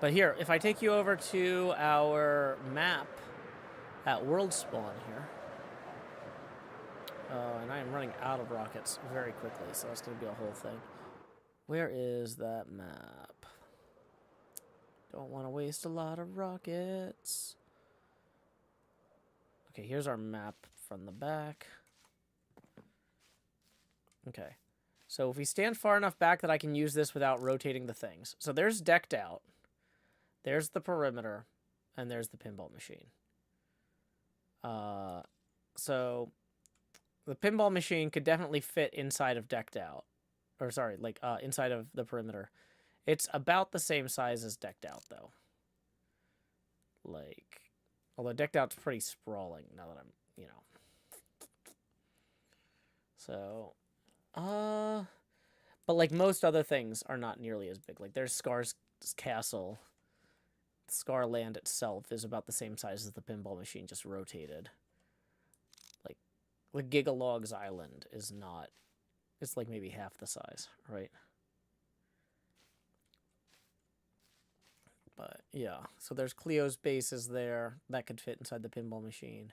But here, if I take you over to our map at World Spawn here. And I am running out of rockets very quickly, so that's going to be a whole thing. Where is that map? Don't want to waste a lot of rockets. Okay, here's our map from the back. Okay. So if we stand far enough back that I can use this without rotating the things. So there's decked out. There's the perimeter. And there's the pinball machine. So the pinball machine could definitely fit inside of decked out. Or sorry, like inside of the perimeter. It's about the same size as decked out, though. Like, although decked out's pretty sprawling now that I'm, you know. So, but like most other things are not nearly as big. Like there's Scar's castle. Scar Land itself is about the same size as the pinball machine, just rotated. Like Gigalog's Island is not. It's like maybe half the size, right? But yeah, so there's Cleo's bases there that could fit inside the pinball machine.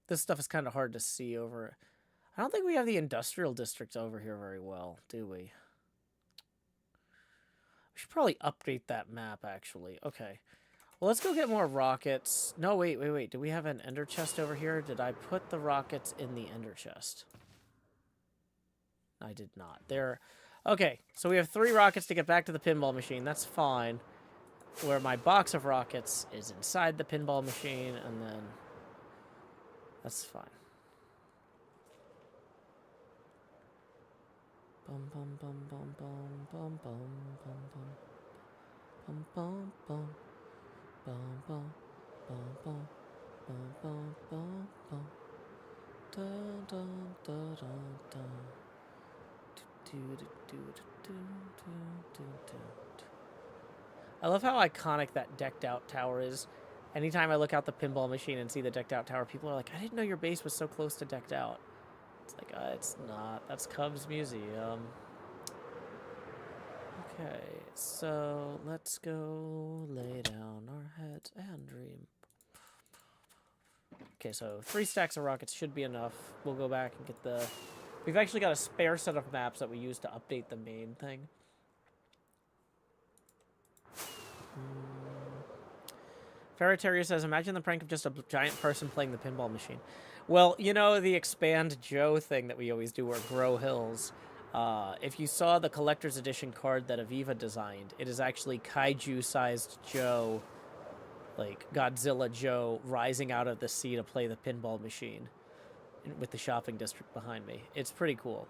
This stuff is kind of hard to see over. I don't think we have the industrial district over here very well, do we? We should probably update that map, actually. Okay. Well, let's go get more rockets. No, wait. Do we have an ender chest over here? Did I put the rockets in the ender chest? I did not. There. Okay, so we have 3 rockets to get back to the pinball machine. That's fine. Where my box of rockets is inside the pinball machine, and then... That's fine. Bum bum bum bum bum bum bum bum bum bum bum bum bum bum bum bum bum bum bum dun dun dun dun dun. I love how iconic that decked out tower is. Anytime I look out the pinball machine and see the decked out tower, people are like, I didn't know your base was so close to decked out. It's like, it's not. That's Cubs Museum. Okay, so let's go lay down our heads and dream. Okay, so 3 stacks of rockets should be enough. We'll go back and get the... We've actually got a spare set of maps that we use to update the main thing. Ferretaria says, imagine the prank of just a giant person playing the pinball machine. Well, you know, the Expand Joe thing that we always do, or Grow Hills. If you saw the collector's edition card that Aviva designed, it is actually kaiju-sized Joe, like Godzilla Joe, rising out of the sea to play the pinball machine. With the shopping district behind me. It's pretty cool.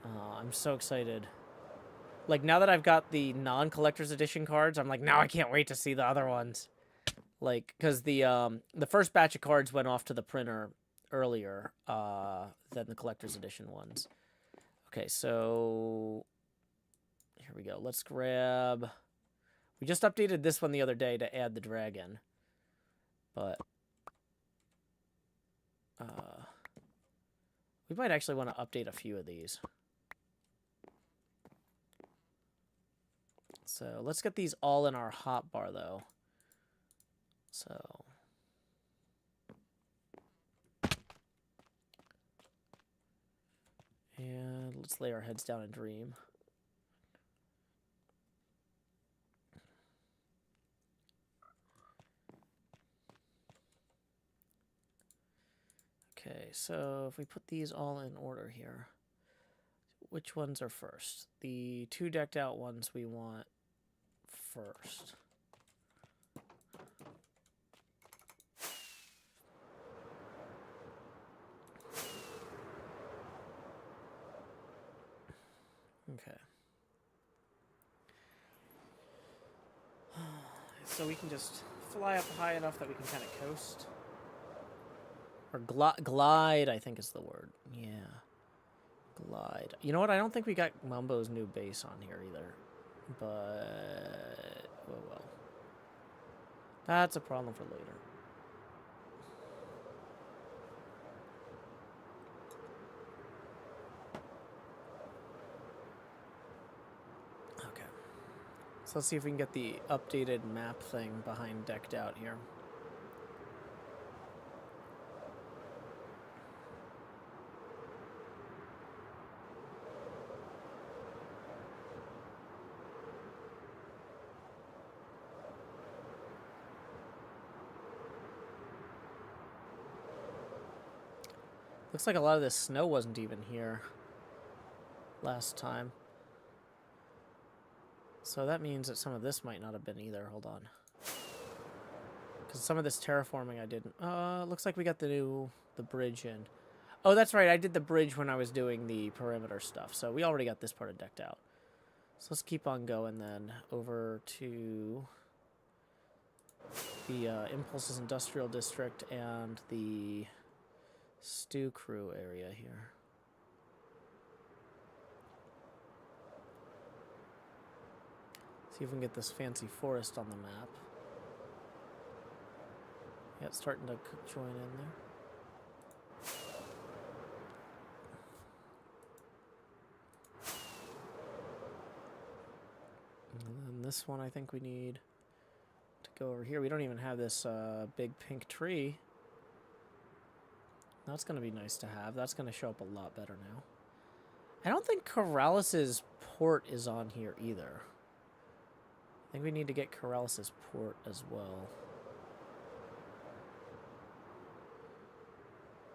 I'm so excited. Like, now that I've got the non-collector's edition cards, I'm like, now I can't wait to see the other ones. Like, because the first batch of cards went off to the printer earlier than the collector's edition ones. Okay, so... Here we go. Let's grab... We just updated this one the other day to add the dragon. But... we might actually want to update a few of these. So let's get these all in our hotbar, though. So... And let's lay our heads down and dream. Okay, so if we put these all in order here, which ones are first? The 2 decked out ones we want first. Okay. So we can just fly up high enough that we can kind of coast. Or glide, I think is the word. Yeah. Glide. You know what? I don't think we got Mumbo's new base on here either. But... oh well. That's a problem for later. Okay. So let's see if we can get the updated map thing behind decked out here. Looks like a lot of this snow wasn't even here last time. So that means that some of this might not have been either. Hold on. Because some of this terraforming I didn't. Looks like we got the bridge in. Oh, that's right. I did the bridge when I was doing the perimeter stuff. So we already got this part decked out. So let's keep on going then over to the Impulses Industrial District and the Stew Crew area here. See if we can get this fancy forest on the map. Yeah, it's starting to join in there. And then this one I think we need to go over here. We don't even have this big pink tree. That's going to be nice to have. That's going to show up a lot better now. I don't think Corrales' port is on here either. I think we need to get Corrales' port as well.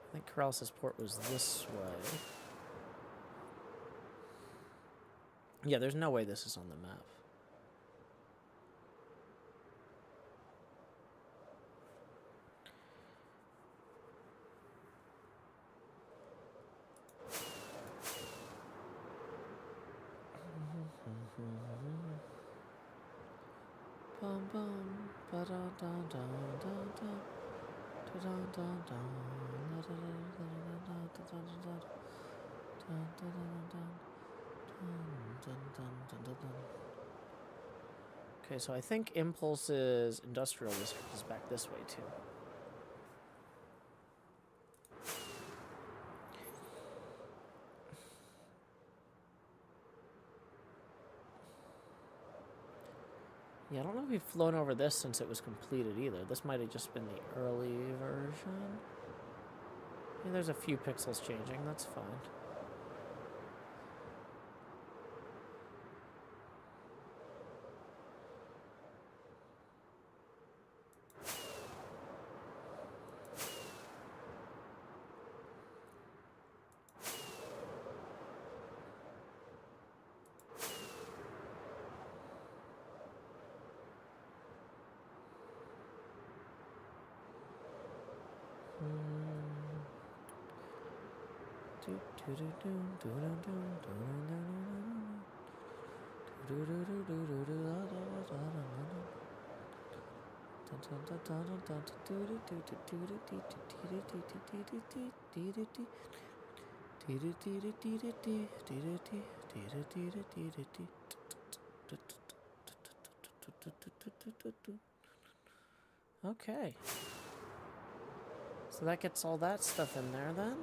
I think Corrales' port was this way. Yeah, there's no way this is on the map. Okay, so I think Impulse's Industrial District is back this way too. Yeah, I don't know if we've flown over this since it was completed either. This might have just been the early version. Yeah, there's a few pixels changing, that's fine. Okay. So that gets all that stuff in there then.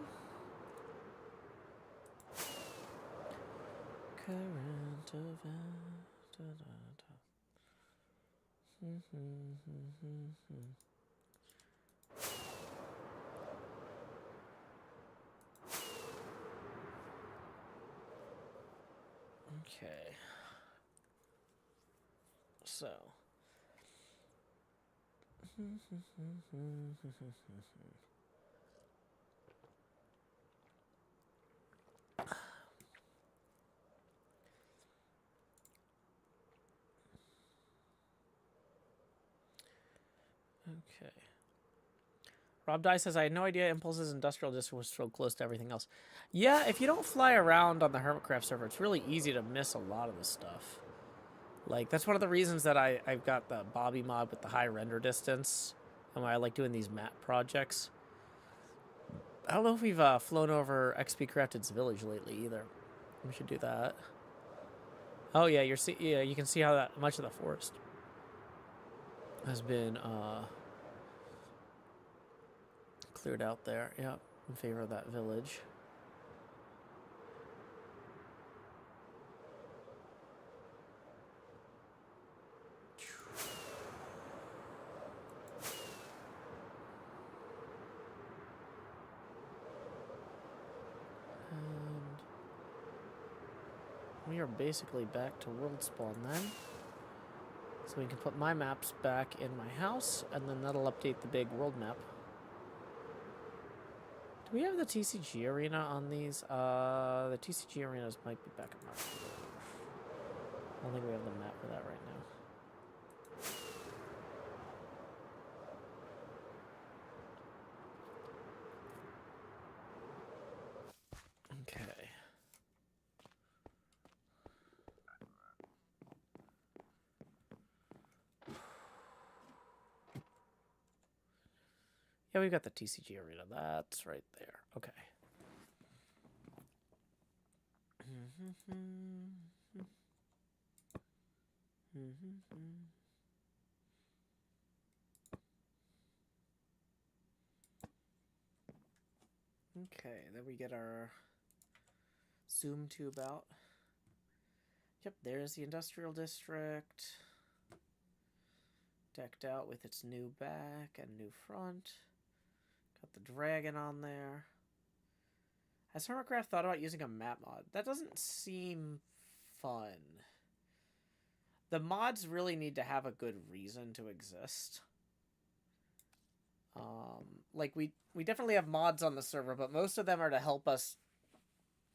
Current event. Okay. So. Okay. Rob Dye says, I had no idea Impulse's Industrial District was so close to everything else. Yeah, if you don't fly around on the HermitCraft server, it's really easy to miss a lot of the stuff. Like, that's one of the reasons that I've got the Bobby mod with the high render distance, and why I like doing these map projects. I don't know if we've flown over XP Crafted's village lately either. We should do that. Oh yeah, yeah, you can see how that much of the forest has been cleared out there. Yeah, in favor of that village. We are basically back to world spawn then. So we can put my maps back in my house, and then that'll update the big world map. Do we have the TCG arena on these? The TCG arenas might be back in my house. I don't think we have the map for that right now. Okay. Yeah, we've got the TCG arena. That's right there. Okay. Okay, then we get our zoom tube out. Yep, there's the industrial district. Decked out with its new back and new front. Got the dragon on there. Has HermitCraft thought about using a map mod? That doesn't seem fun. The mods really need to have a good reason to exist. Like, we definitely have mods on the server, but most of them are to help us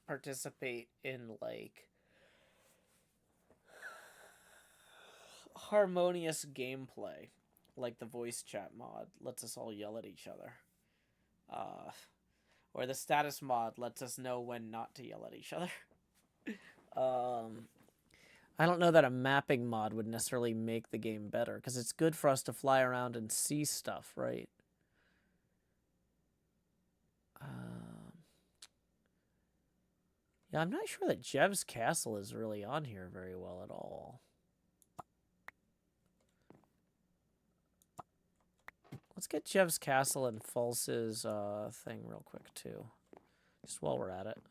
participate in, like, harmonious gameplay. Like the voice chat mod lets us all yell at each other. Or the status mod lets us know when not to yell at each other. I don't know that a mapping mod would necessarily make the game better, because it's good for us to fly around and see stuff, right? Yeah, I'm not sure that Jev's Castle is really on here very well at all. Let's get Jev's Castle and False's thing real quick, too. Just while we're at it.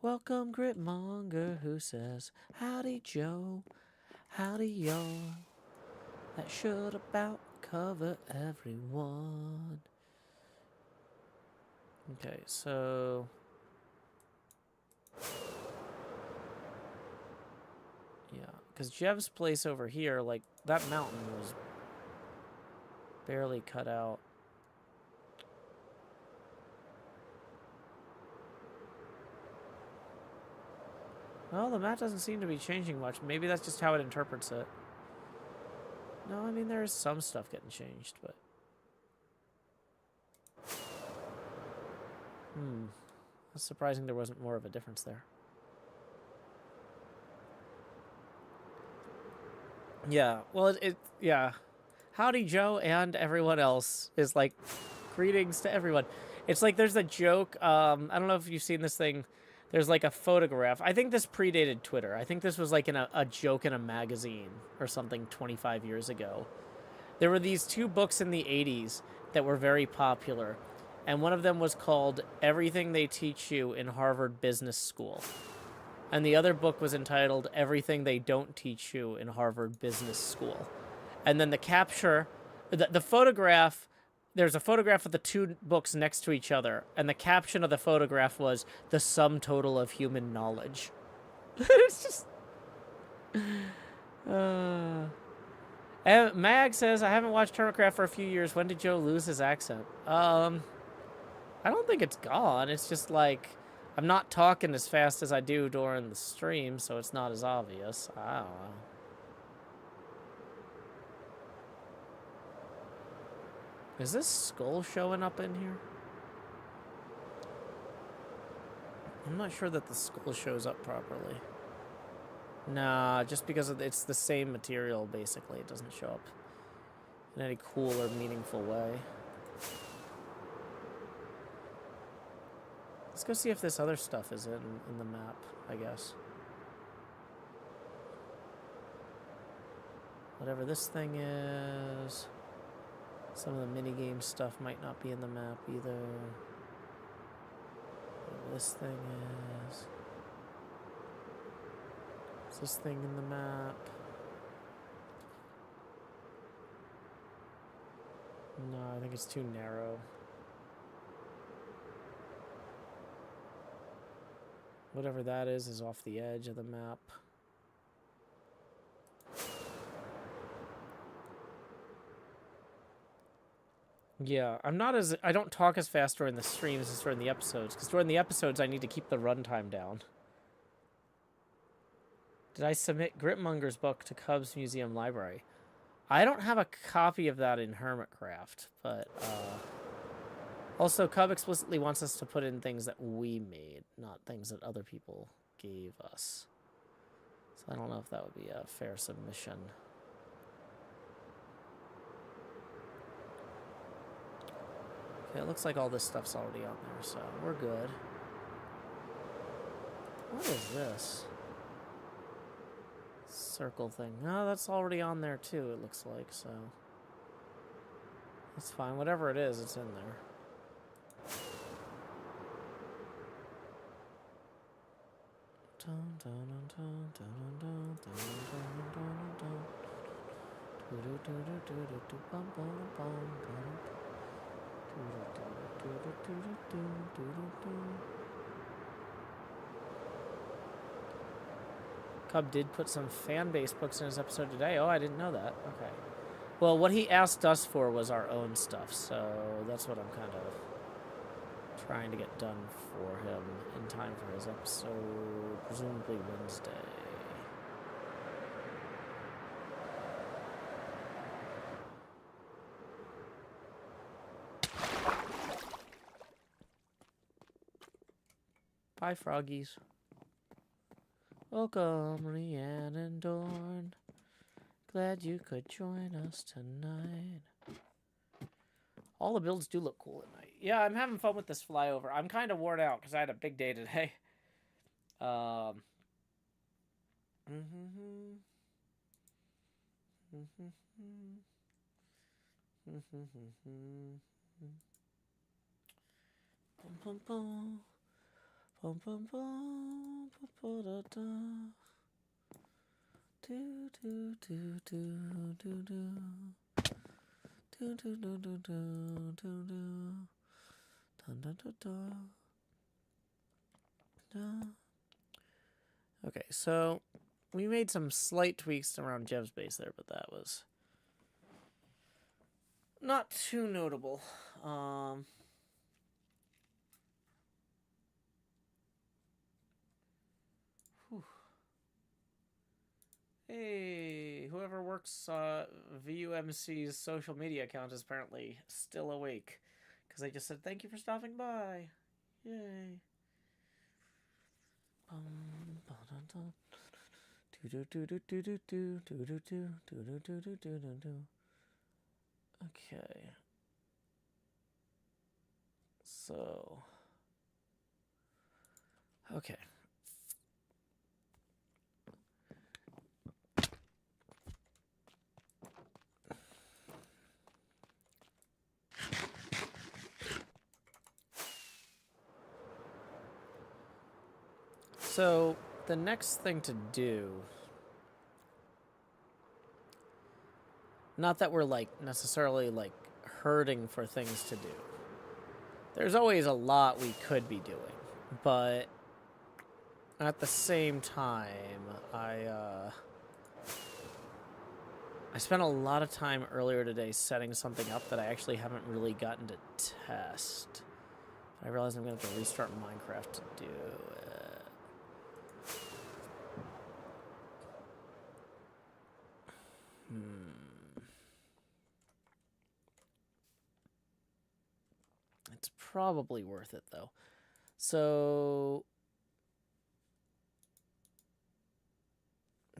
Welcome, Gritmonger, who says, howdy, Joe. Howdy, y'all. That should about cover everyone. Okay, so... yeah, because Jev's place over here, like, that mountain was barely cut out. Well, the map doesn't seem to be changing much. Maybe that's just how it interprets it. No, I mean, there is some stuff getting changed, but... That's surprising there wasn't more of a difference there. Yeah, well, yeah. Howdy, Joe, and everyone else is like, greetings to everyone. It's like there's a joke. I don't know if you've seen this thing. There's like a photograph. I think this predated Twitter. I think this was like in a joke in a magazine or something 25 years ago. There were these two books in the 80s that were very popular. And one of them was called Everything They Teach You in Harvard Business School. And the other book was entitled Everything They Don't Teach You in Harvard Business School. And then the capture, the photograph, there's a photograph of the two books next to each other. And the caption of the photograph was, the sum total of human knowledge. It's just... Mag says, I haven't watched HermitCraft for a few years. When did Joe lose his accent? I don't think it's gone. It's just like, I'm not talking as fast as I do during the stream, so it's not as obvious. I don't know. Is this skull showing up in here? I'm not sure that the skull shows up properly. Nah, just because it's the same material, basically. It doesn't show up in any cool or meaningful way. Let's go see if this other stuff is in the map, I guess. Whatever this thing is. Some of the minigame stuff might not be in the map either. Whatever this thing is. Is this thing in the map? No, I think it's too narrow. Whatever that is off the edge of the map. Yeah, I don't talk as fast during the streams as during the episodes, because during the episodes I need to keep the runtime down. Did I submit Gritmonger's book to Cub's Museum Library? I don't have a copy of that in HermitCraft, but, also, Cub explicitly wants us to put in things that we made, not things that other people gave us. So I don't know if that would be a fair submission. Okay, it looks like all this stuff's already on there, so we're good. What is this? Circle thing. No, that's already on there too, it looks like, so... That's fine. Whatever it is, it's in there. Cub did put some fan-based books in his episode today. Oh, I didn't know that. Okay. Well, what he asked us for was our own stuff, so that's what I'm kind of trying to get done for him in time for his episode, presumably Wednesday. Bye, froggies. Welcome, Rhiannon and Dorn. Glad you could join us tonight. All the builds do look cool at night. Yeah, I'm having fun with this flyover. I'm kind of worn out because I had a big day today. Okay, so we made some slight tweaks around Jev's base there, but that was not too notable. Hey, whoever works VUMC's social media account is apparently still awake, because they just said thank you for stopping by. Yay. Okay. So. Okay. So, the next thing to do, not that we're, like, necessarily, like, hurting for things to do. There's always a lot we could be doing, but at the same time, I spent a lot of time earlier today setting something up that I actually haven't really gotten to test. I realize I'm going to have to restart Minecraft to do it. It's probably worth it, though. So...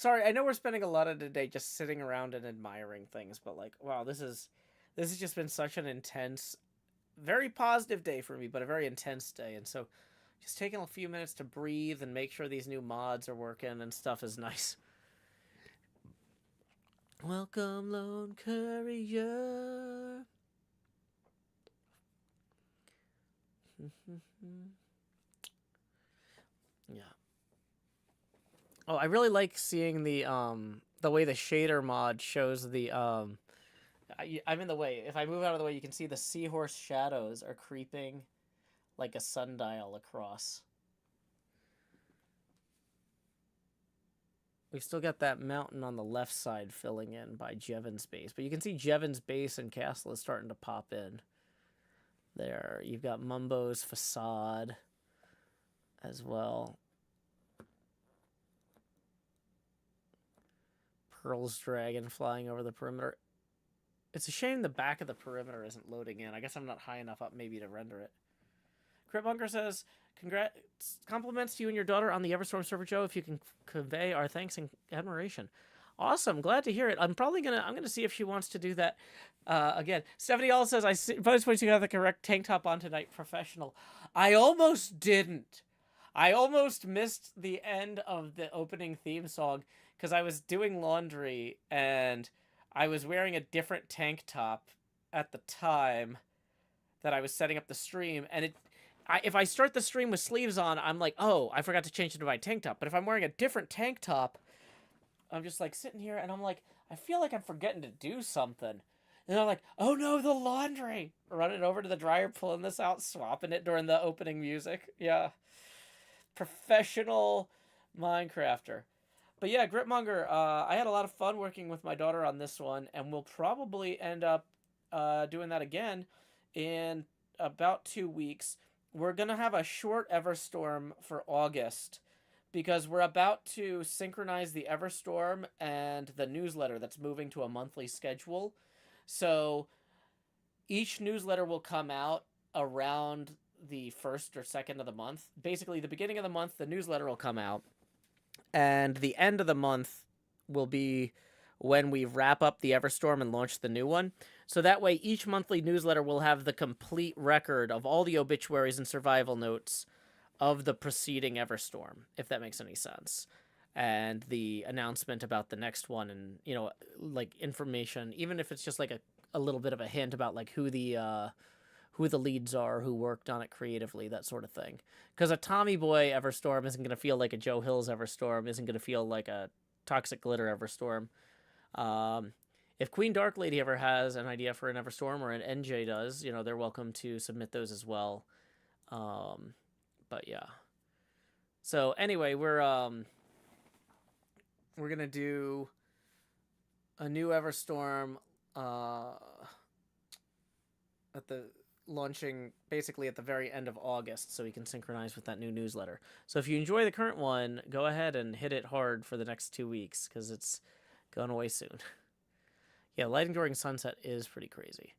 Sorry, I know we're spending a lot of the day just sitting around and admiring things, but like, wow, this has just been such an intense, very positive day for me, but a very intense day, and so just taking a few minutes to breathe and make sure these new mods are working and stuff is nice. Welcome, Lone Courier. Yeah. Oh, I really like seeing the way the shader mod shows the I'm in the way. If I move out of the way, you can see the seahorse shadows are creeping like a sundial across. We've still got that mountain on the left side filling in by Jevon's base, but you can see Jevon's base and castle is starting to pop in. There, you've got Mumbo's facade as well. Pearl's dragon flying over the perimeter. It's a shame the back of the perimeter isn't loading in. I guess I'm not high enough up maybe to render it. Critbunker says, compliments to you and your daughter on the Everstorm server, Joe. If you can convey our thanks and admiration. Awesome, glad to hear it. I'm gonna see if she wants to do that again. Stephanie also says, bonus points, you got the correct tank top on tonight, professional. I almost didn't. I almost missed the end of the opening theme song because I was doing laundry and I was wearing a different tank top at the time that I was setting up the stream, and if I start the stream with sleeves on, I'm like, oh, I forgot to change it to my tank top. But if I'm wearing a different tank top, I'm just like sitting here and I'm like, I feel like I'm forgetting to do something. And I'm like, oh no, the laundry. Running over to the dryer, pulling this out, swapping it during the opening music. Yeah. Professional Minecrafter. But yeah, Gritmonger, I had a lot of fun working with my daughter on this one, and we'll probably end up doing that again in about 2 weeks. We're going to have a short Everstorm for August because we're about to synchronize the Everstorm and the newsletter that's moving to a monthly schedule. So each newsletter will come out around the 1st or 2nd of the month. Basically, the beginning of the month, the newsletter will come out, and the end of the month will be when we wrap up the Everstorm and launch the new one. So that way, each monthly newsletter will have the complete record of all the obituaries and survival notes of the preceding Everstorm, if that makes any sense. And the announcement about the next one, and, you know, like information, even if it's just like a little bit of a hint about like who the leads are, who worked on it creatively, that sort of thing. Because a Tommy Boy Everstorm isn't going to feel like a Joe Hills Everstorm, isn't going to feel like a Toxic Glitter Everstorm. If Queen Dark Lady ever has an idea for an Everstorm, or an NJ does, you know, they're welcome to submit those as well. But yeah. So anyway, we're gonna do a new Everstorm at the launching basically at the very end of August, so we can synchronize with that new newsletter. So if you enjoy the current one, go ahead and hit it hard for the next 2 weeks because it's going away soon. Yeah, lighting during sunset is pretty crazy.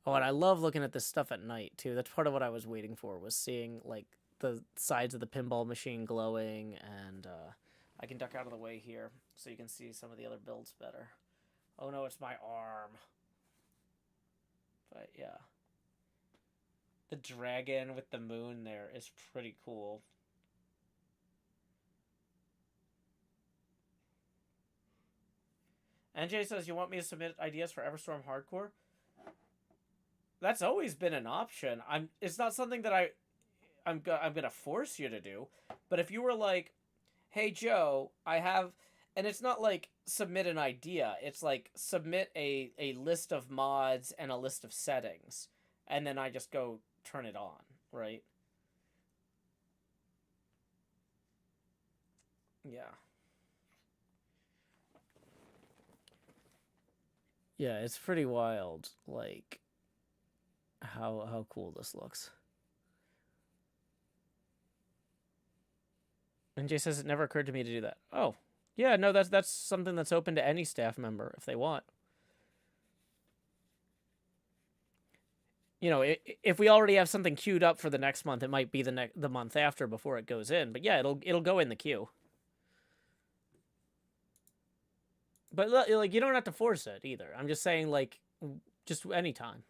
Oh, and I love looking at this stuff at night too. That's part of what I was waiting for, was seeing like the sides of the pinball machine glowing, and I can duck out of the way here so you can see some of the other builds better. Oh no, it's my arm. But yeah. The dragon with the moon there is pretty cool. NJ says, you want me to submit ideas for Everstorm Hardcore? That's always been an option. It's not something that I'm gonna force you to do. But if you were like, hey Joe, I have, and it's not like submit an idea. It's like submit a list of mods and a list of settings, and then I just go turn it on, right? Yeah. Yeah, it's pretty wild, like how cool this looks. And Jay says it never occurred to me to do that. Oh, yeah, no, that's something that's open to any staff member if they want. You know, if we already have something queued up for the next month, it might be the month after before it goes in. But yeah, it'll go in the queue. But like, you don't have to force it either. I'm just saying, like, just anytime.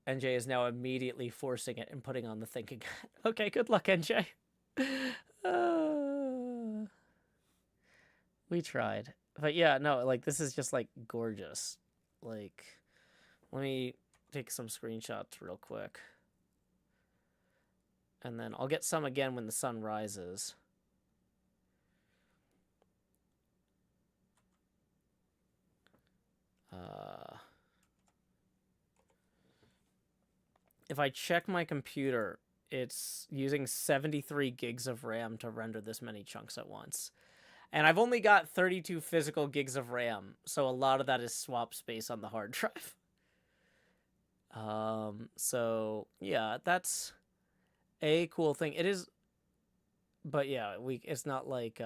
NJ is now immediately forcing it and putting on the thinking hat. Okay, good luck, NJ. We tried. But yeah, no, like, this is just, like, gorgeous. Like, let me take some screenshots real quick. And then I'll get some again when the sun rises. If I check my computer, it's using 73 gigs of RAM to render this many chunks at once. And I've only got 32 physical gigs of RAM, so a lot of that is swap space on the hard drive. So yeah, that's a cool thing. It is, but yeah, it's not like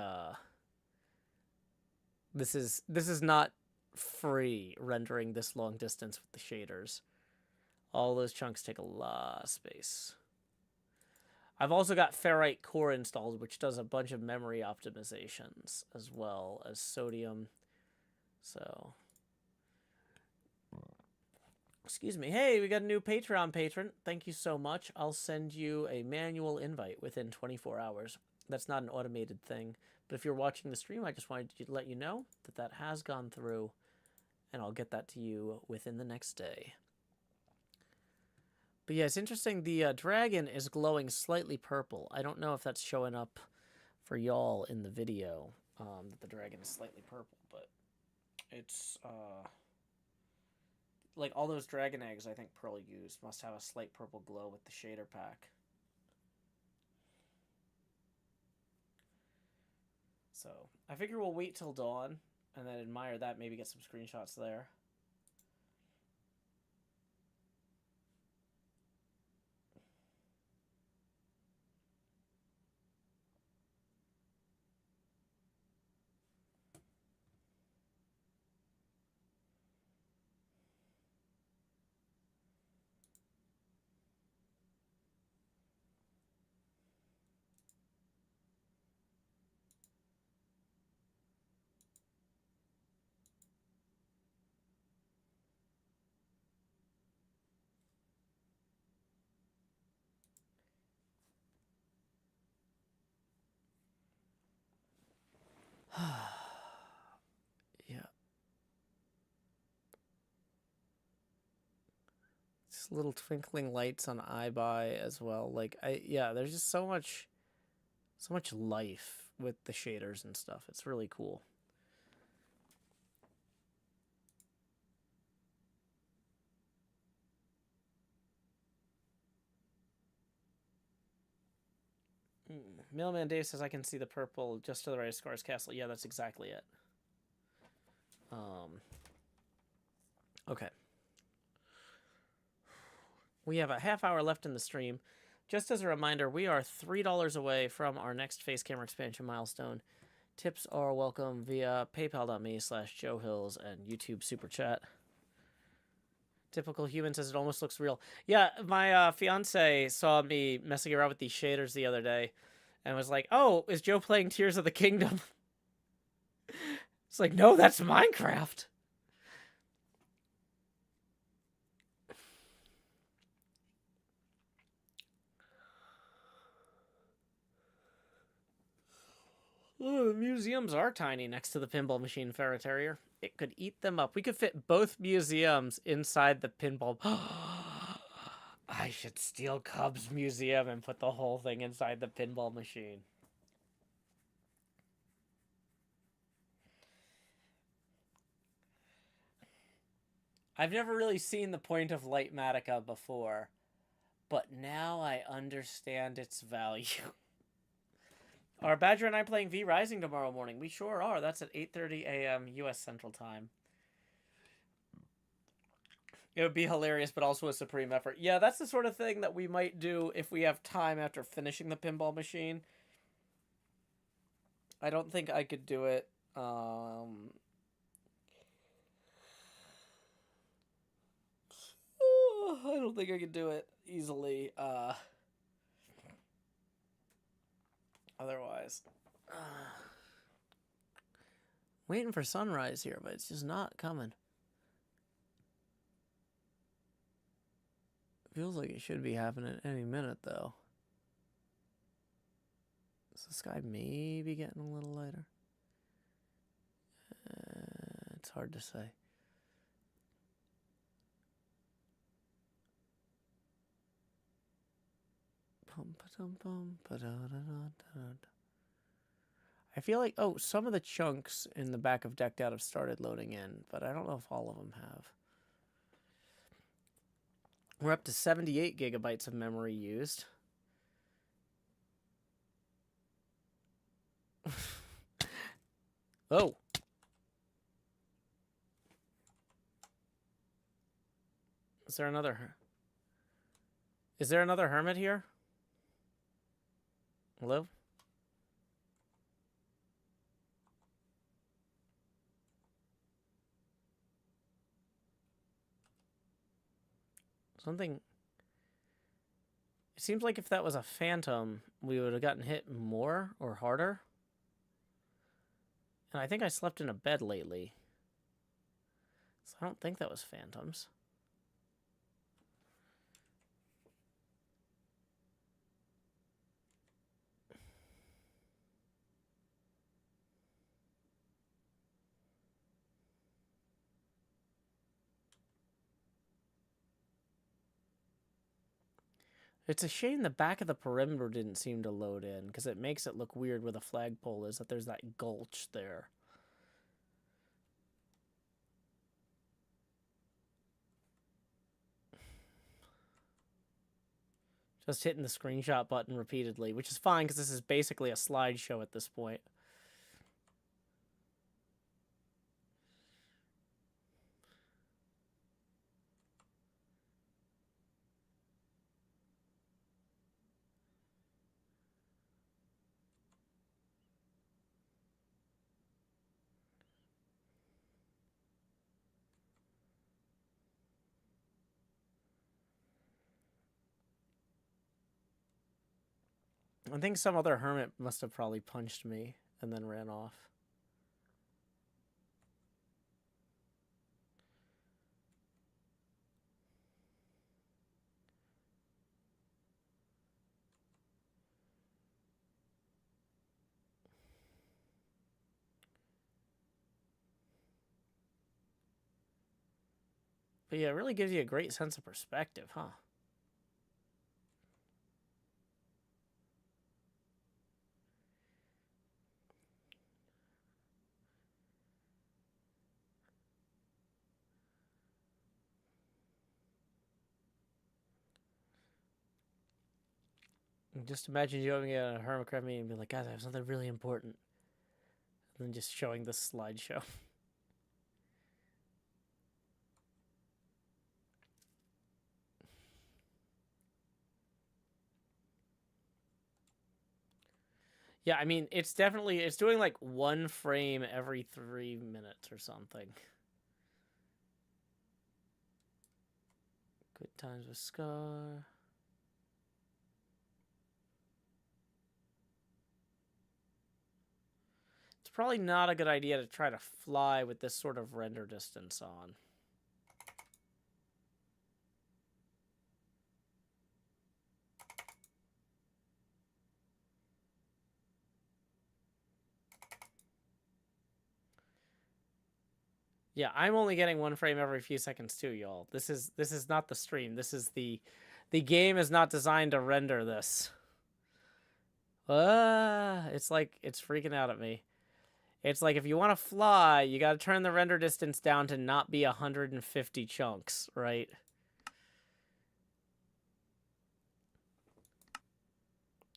this is not free rendering this long distance with the shaders. All those chunks take a lot of space. I've also got Ferrite Core installed, which does a bunch of memory optimizations as well as sodium. So, excuse me. Hey, we got a new Patreon patron. Thank you so much. I'll send you a manual invite within 24 hours. That's not an automated thing. But if you're watching the stream, I just wanted to let you know that that has gone through, and I'll get that to you within the next day. But yeah, it's interesting. The dragon is glowing slightly purple. I don't know if that's showing up for y'all in the video, that the dragon is slightly purple, but it's, like, all those dragon eggs I think Pearl used must have a slight purple glow with the shader pack. So, I figure we'll wait till dawn, and then admire that, maybe get some screenshots there. Yeah. Just little twinkling lights on iBuy as well. Like, yeah, there's just so much life with the shaders and stuff. It's really cool. Mailman Dave says I can see the purple just to the right of Scar's Castle. Yeah, that's exactly it. Okay. We have a half hour left in the stream. Just as a reminder, we are $3 away from our next face camera expansion milestone. Tips are welcome via paypal.me/JoeHills and YouTube Super Chat. Typical human says it almost looks real. Yeah, my fiance saw me messing around with these shaders the other day and was like, oh, is Joe playing Tears of the Kingdom? It's like, no, that's Minecraft. Oh, the museums are tiny next to the pinball machine, Ferroterrier. It could eat them up. We could fit both museums inside the pinball. I should steal Cub's museum and put the whole thing inside the pinball machine. I've never really seen the point of Lightmatica before, but now I understand its value. Are Badger and I playing V Rising tomorrow morning? We sure are. That's at 8:30 a.m. U.S. Central Time. It would be hilarious, but also a supreme effort. Yeah, that's the sort of thing that we might do if we have time after finishing the pinball machine. I don't think I could do it. I don't think I could do it easily. Otherwise, waiting for sunrise here, but it's just not coming. Feels like it should be happening any minute, though. Is the sky maybe getting a little lighter? It's hard to say. I feel like, oh, some of the chunks in the back of Decked Out have started loading in, but I don't know if all of them have. We're up to 78 gigabytes of memory used. Oh. Is there another hermit here? Hello? Something... It seems like if that was a phantom, we would have gotten hit more or harder. And I think I slept in a bed lately. So I don't think that was phantoms. It's a shame the back of the perimeter didn't seem to load in, because it makes it look weird where the flagpole is, that there's that gulch there. Just hitting the screenshot button repeatedly, which is fine, because this is basically a slideshow at this point. I think some other hermit must have probably punched me and then ran off. But yeah, it really gives you a great sense of perspective, huh? Just imagine you going at a HermitCraft meeting and be like, guys, I have something really important. And then just showing this slideshow. Yeah, I mean, it's doing like one frame every 3 minutes or something. Good times with Scar. It's probably not a good idea to try to fly with this sort of render distance on. Yeah, I'm only getting one frame every few seconds too, y'all. This is not the stream. This is the game is not designed to render this. It's like it's freaking out at me. It's like if you want to fly, you got to turn the render distance down to not be 150 chunks, right?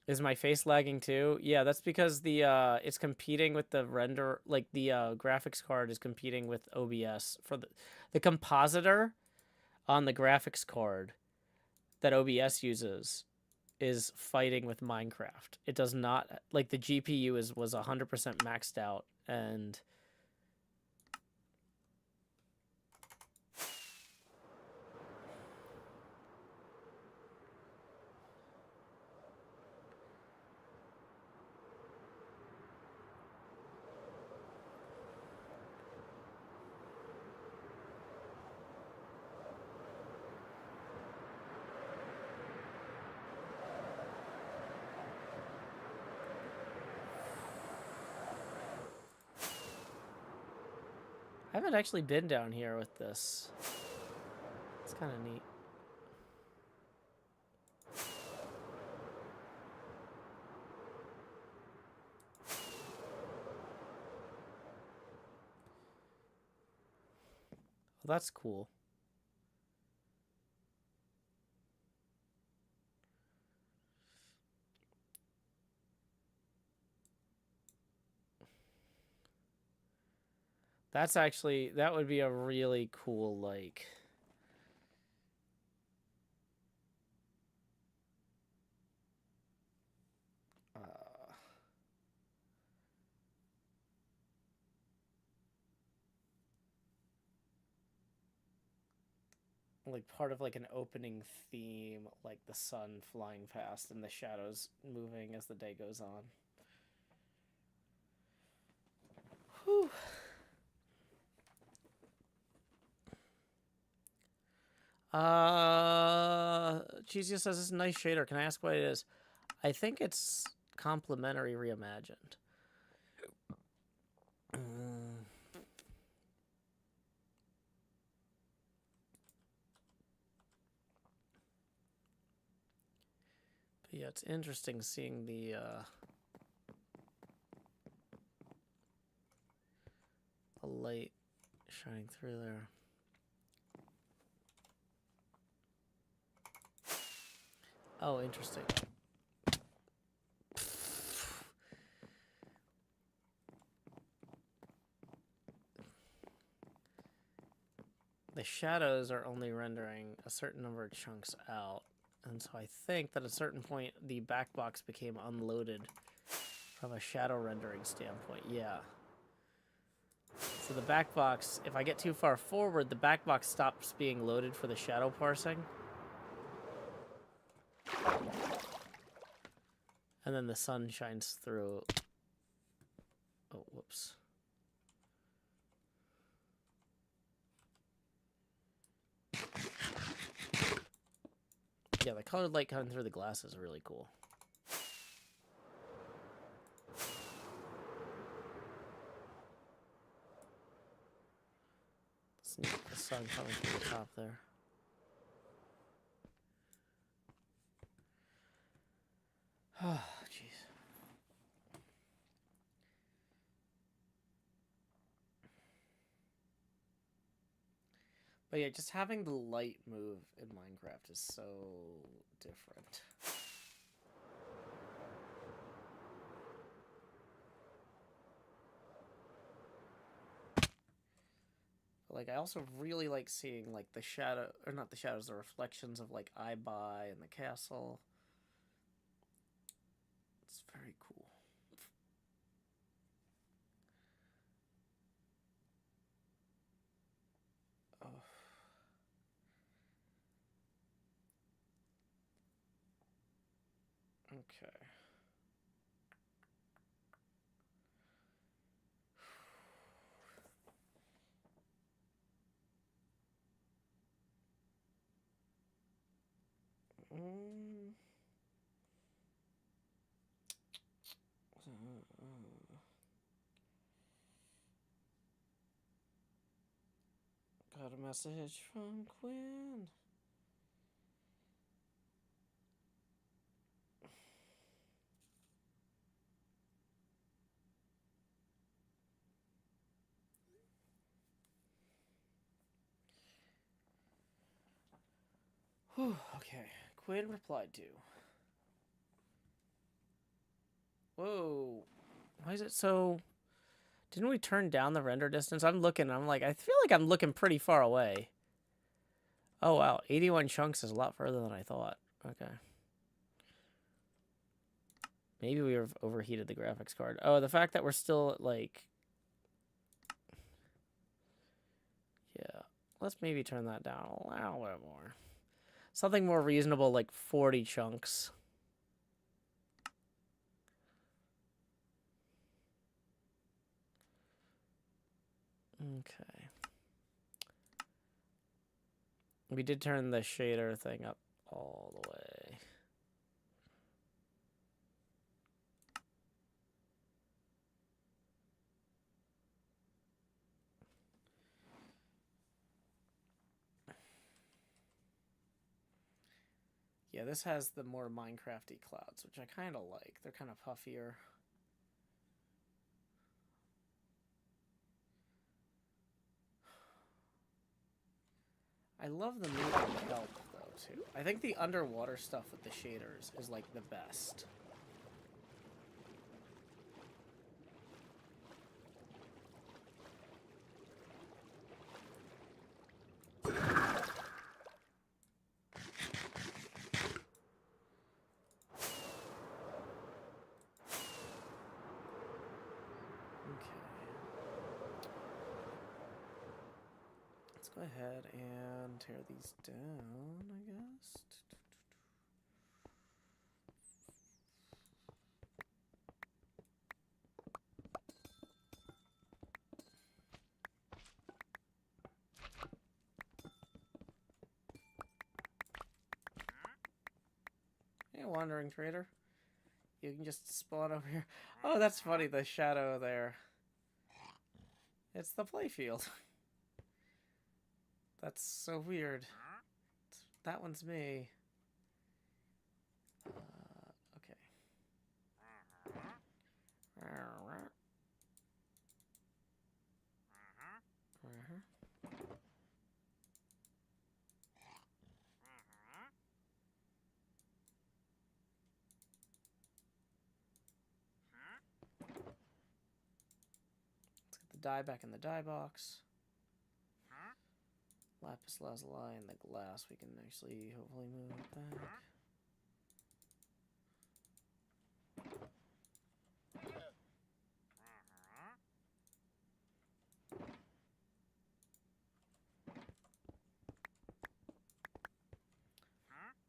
Is my face lagging too? Yeah, that's because the it's competing with the render, like the graphics card is competing with OBS for the compositor on the graphics card that OBS uses is fighting with Minecraft. It does not, like, the GPU was 100% maxed out, and I haven't actually been down here with this. It's kind of neat. Well, that's cool. That's actually, that would be a really cool, like... like part of like an opening theme, like the sun flying past and the shadows moving as the day goes on. Whew. Cheesy says it's a nice shader. Can I ask what it is? I think it's complementary reimagined. But yeah, it's interesting seeing the light shining through there. Oh, interesting. The shadows are only rendering a certain number of chunks out. And so I think that at a certain point, the back box became unloaded from a shadow rendering standpoint. Yeah. So the back box, if I get too far forward, the back box stops being loaded for the shadow parsing. And then the sun shines through. Oh, whoops. Yeah, the colored light coming through the glass is really cool. It's neat, the sun coming through the top there. Oh, jeez. But yeah, just having the light move in Minecraft is so different. Like, I also really like seeing, like, the shadow, or not the shadows, the reflections of, like, Ibai and the castle. It's very cool. Oh. Okay. Got a message from Quinn. Whew, okay. Quinn replied to. Whoa. Why is it so... Didn't we turn down the render distance? I'm looking, I'm like, I feel like I'm looking pretty far away. Oh, wow. 81 chunks is a lot further than I thought. Okay. Maybe we have overheated the graphics card. Oh, the fact that we're still at, like... Yeah. Let's maybe turn that down a little bit more. Something more reasonable, like 40 chunks. Okay. We did turn the shader thing up all the way. Yeah, this has the more Minecrafty clouds, which I kind of like. They're kind of puffier. I love the moving kelp, though, too. I think the underwater stuff with the shaders is, like, the best. Go ahead and tear these down, I guess. Hey, wandering trader. You can just spawn over here. Oh, that's funny, the shadow there. It's the playfield. That's so weird. That one's me. Okay. Let's get the dye back in the dye box. Lapis lazuli and the glass we can actually hopefully move back.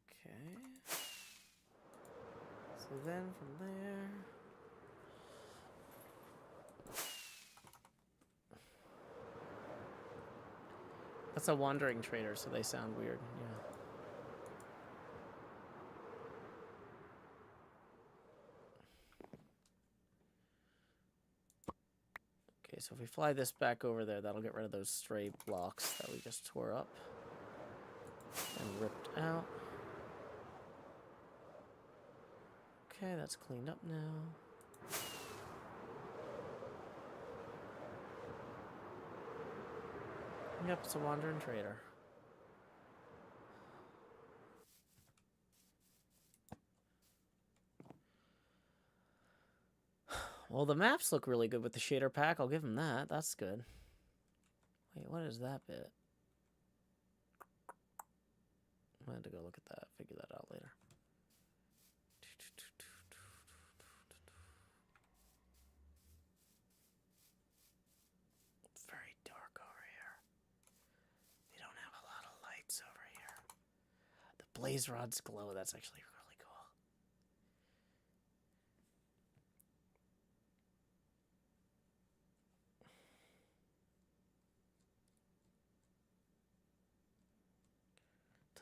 Okay. So then from there... That's a wandering trader, so they sound weird, yeah. Okay, so if we fly this back over there, that'll get rid of those stray blocks that we just tore up and ripped out. Okay, that's cleaned up now. Yep, it's a wandering trader. Well, the maps look really good with the shader pack. I'll give them that. That's good. Wait, what is that bit? I had to go look at that. Figure that out later. It's very dark over here. They don't have a lot of lights over here. The blaze rods glow. That's actually really cool.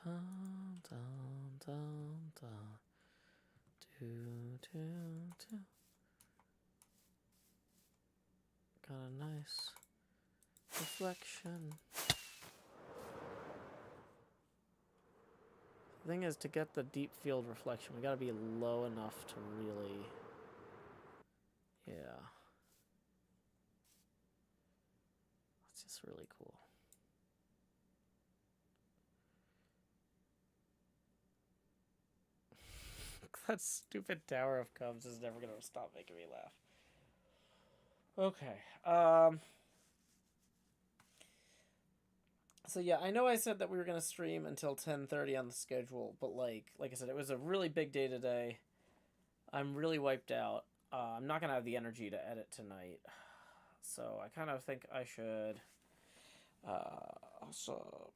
Dum, dum, dum, dum. Do, do, do. Got a nice reflection. The thing is, to get the deep field reflection, we gotta be low enough to really... Yeah. That's just really cool. That stupid Tower of Cubs is never gonna stop making me laugh. Okay. So yeah, I know I said that we were gonna stream until 10:30 on the schedule, but like I said, it was a really big day today. I'm really wiped out. I'm not gonna have the energy to edit tonight, so I kind of think I should also.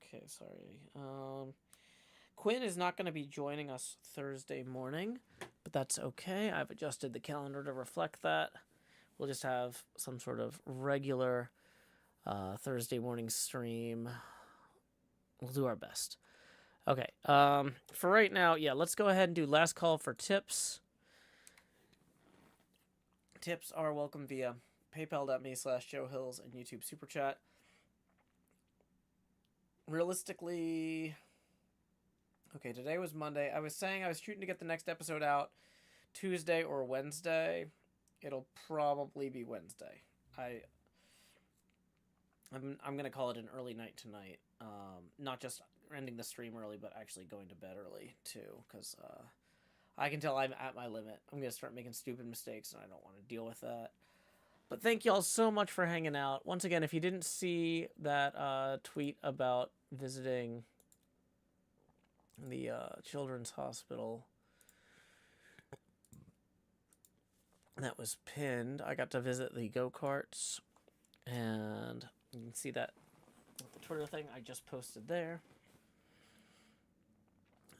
Okay, sorry. Quinn is not going to be joining us Thursday morning, but that's okay. I've adjusted the calendar to reflect that. We'll just have some sort of regular Thursday morning stream. We'll do our best. Okay. For right now, yeah, let's go ahead and do last call for tips. Tips are welcome via paypal.me/JoeHills and YouTube Super Chat. Realistically, okay, today was Monday. I was saying I was shooting to get the next episode out Tuesday or Wednesday. It'll probably be Wednesday. I'm gonna call it an early night tonight. Not just ending the stream early, but actually going to bed early too, because I can tell I'm at my limit. I'm gonna start making stupid mistakes, and I don't want to deal with that. But thank y'all so much for hanging out. Once again, if you didn't see that tweet about visiting the children's hospital that was pinned, I got to visit the go-karts, and you can see that with the Twitter thing I just posted there.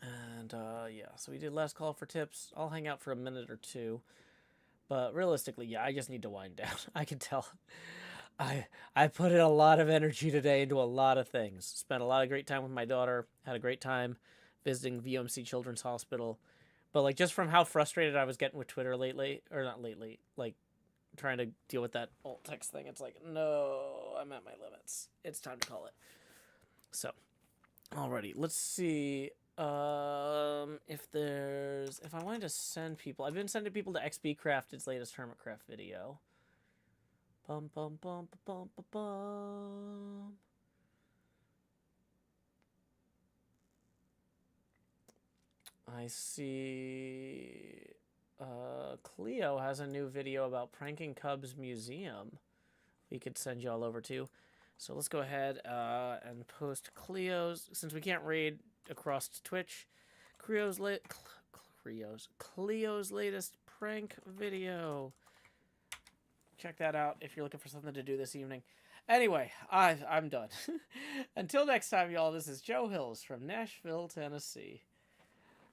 And yeah, so we did last call for tips. I'll hang out for a minute or two. But realistically, yeah, I just need to wind down. I can tell. I put in a lot of energy today into a lot of things. Spent a lot of great time with my daughter. Had a great time visiting VMC Children's Hospital. But like just from how frustrated I was getting with Twitter lately, or not lately, like trying to deal with that alt text thing, it's like, no, I'm at my limits. It's time to call it. So, alrighty, let's see. If I wanted to send people, I've been sending people to XBCrafted's latest HermitCraft video. Bum bum bum bum bum bum. I see. Cleo has a new video about pranking Cubs Museum. We could send y'all over to. So let's go ahead and post Cleo's, since we can't raid across Twitch. Cleo's latest prank video. Check that out if you're looking for something to do this evening. Anyway, I'm done. Until next time, y'all, this is Joe Hills from Nashville, Tennessee.